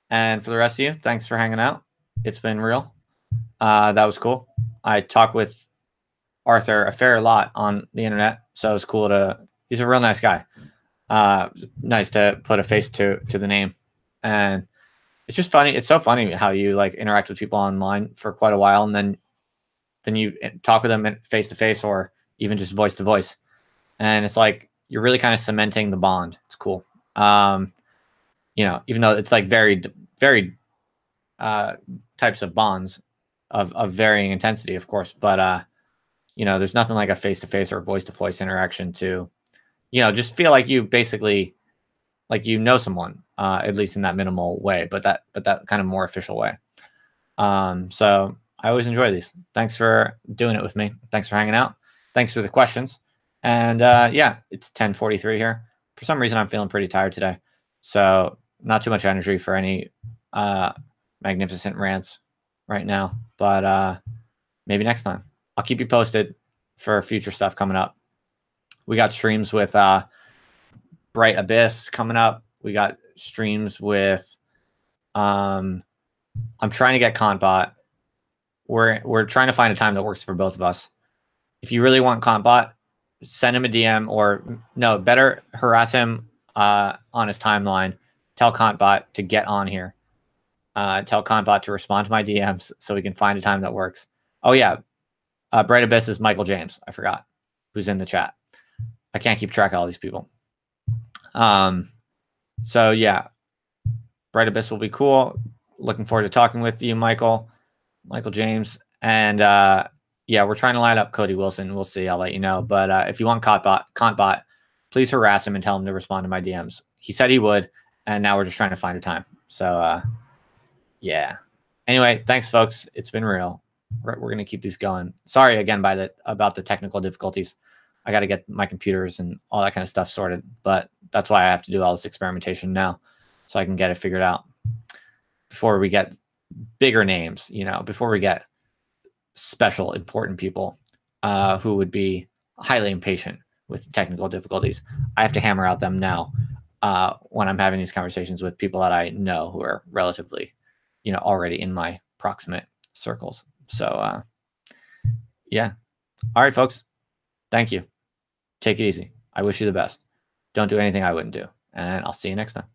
And for the rest of you, thanks for hanging out. It's been real. That was cool. I talk with Arthur a fair lot on the internet, so it's cool he's a real nice guy. Nice to put a face to the name. And it's just funny. It's so funny how you like interact with people online for quite a while, and then you talk with them face to face or even just voice to voice. And it's like you're really kind of cementing the bond. It's cool. You know, even though it's like very types of bonds of varying intensity, of course, but you know, there's nothing like a face-to-face or voice-to-voice interaction to, you know, just feel like you basically like you know someone, at least in that minimal way, but that kind of more official way. So I always enjoy these. Thanks for doing it with me. Thanks for hanging out. Thanks for the questions. And yeah, it's 10:43 here. For some reason, I'm feeling pretty tired today, so not too much energy for any magnificent rants right now, but maybe next time. I'll keep you posted for future stuff coming up. We got streams with Bright Abyss coming up. We got streams with I'm trying to get Contbot. We're trying to find a time that works for both of us. If you really want Contbot, send him a DM, or no, better harass him on his timeline. Tell Contbot to get on here. Tell Contbot to respond to my DMs so we can find a time that works. Oh yeah, Bright Abyss is Michael James. I forgot who's in the chat. I can't keep track of all these people. So yeah, Bright Abyss will be cool. Looking forward to talking with you, Michael James. And yeah, we're trying to line up Cody Wilson. We'll see. I'll let you know. But if you want Contbot, please harass him and tell him to respond to my DMs. He said he would, and now we're just trying to find a time. So yeah. Anyway, thanks, folks. It's been real. We're going to keep these going. Sorry again about the technical difficulties. I got to get my computers and all that kind of stuff sorted, but that's why I have to do all this experimentation now, so I can get it figured out before we get bigger names, you know, before we get special, important people who would be highly impatient with technical difficulties. I have to hammer out them now when I'm having these conversations with people that I know who are relatively, you know, already in my proximate circles. So yeah. All right, folks. Thank you. Take it easy. I wish you the best. Don't do anything I wouldn't do. And I'll see you next time.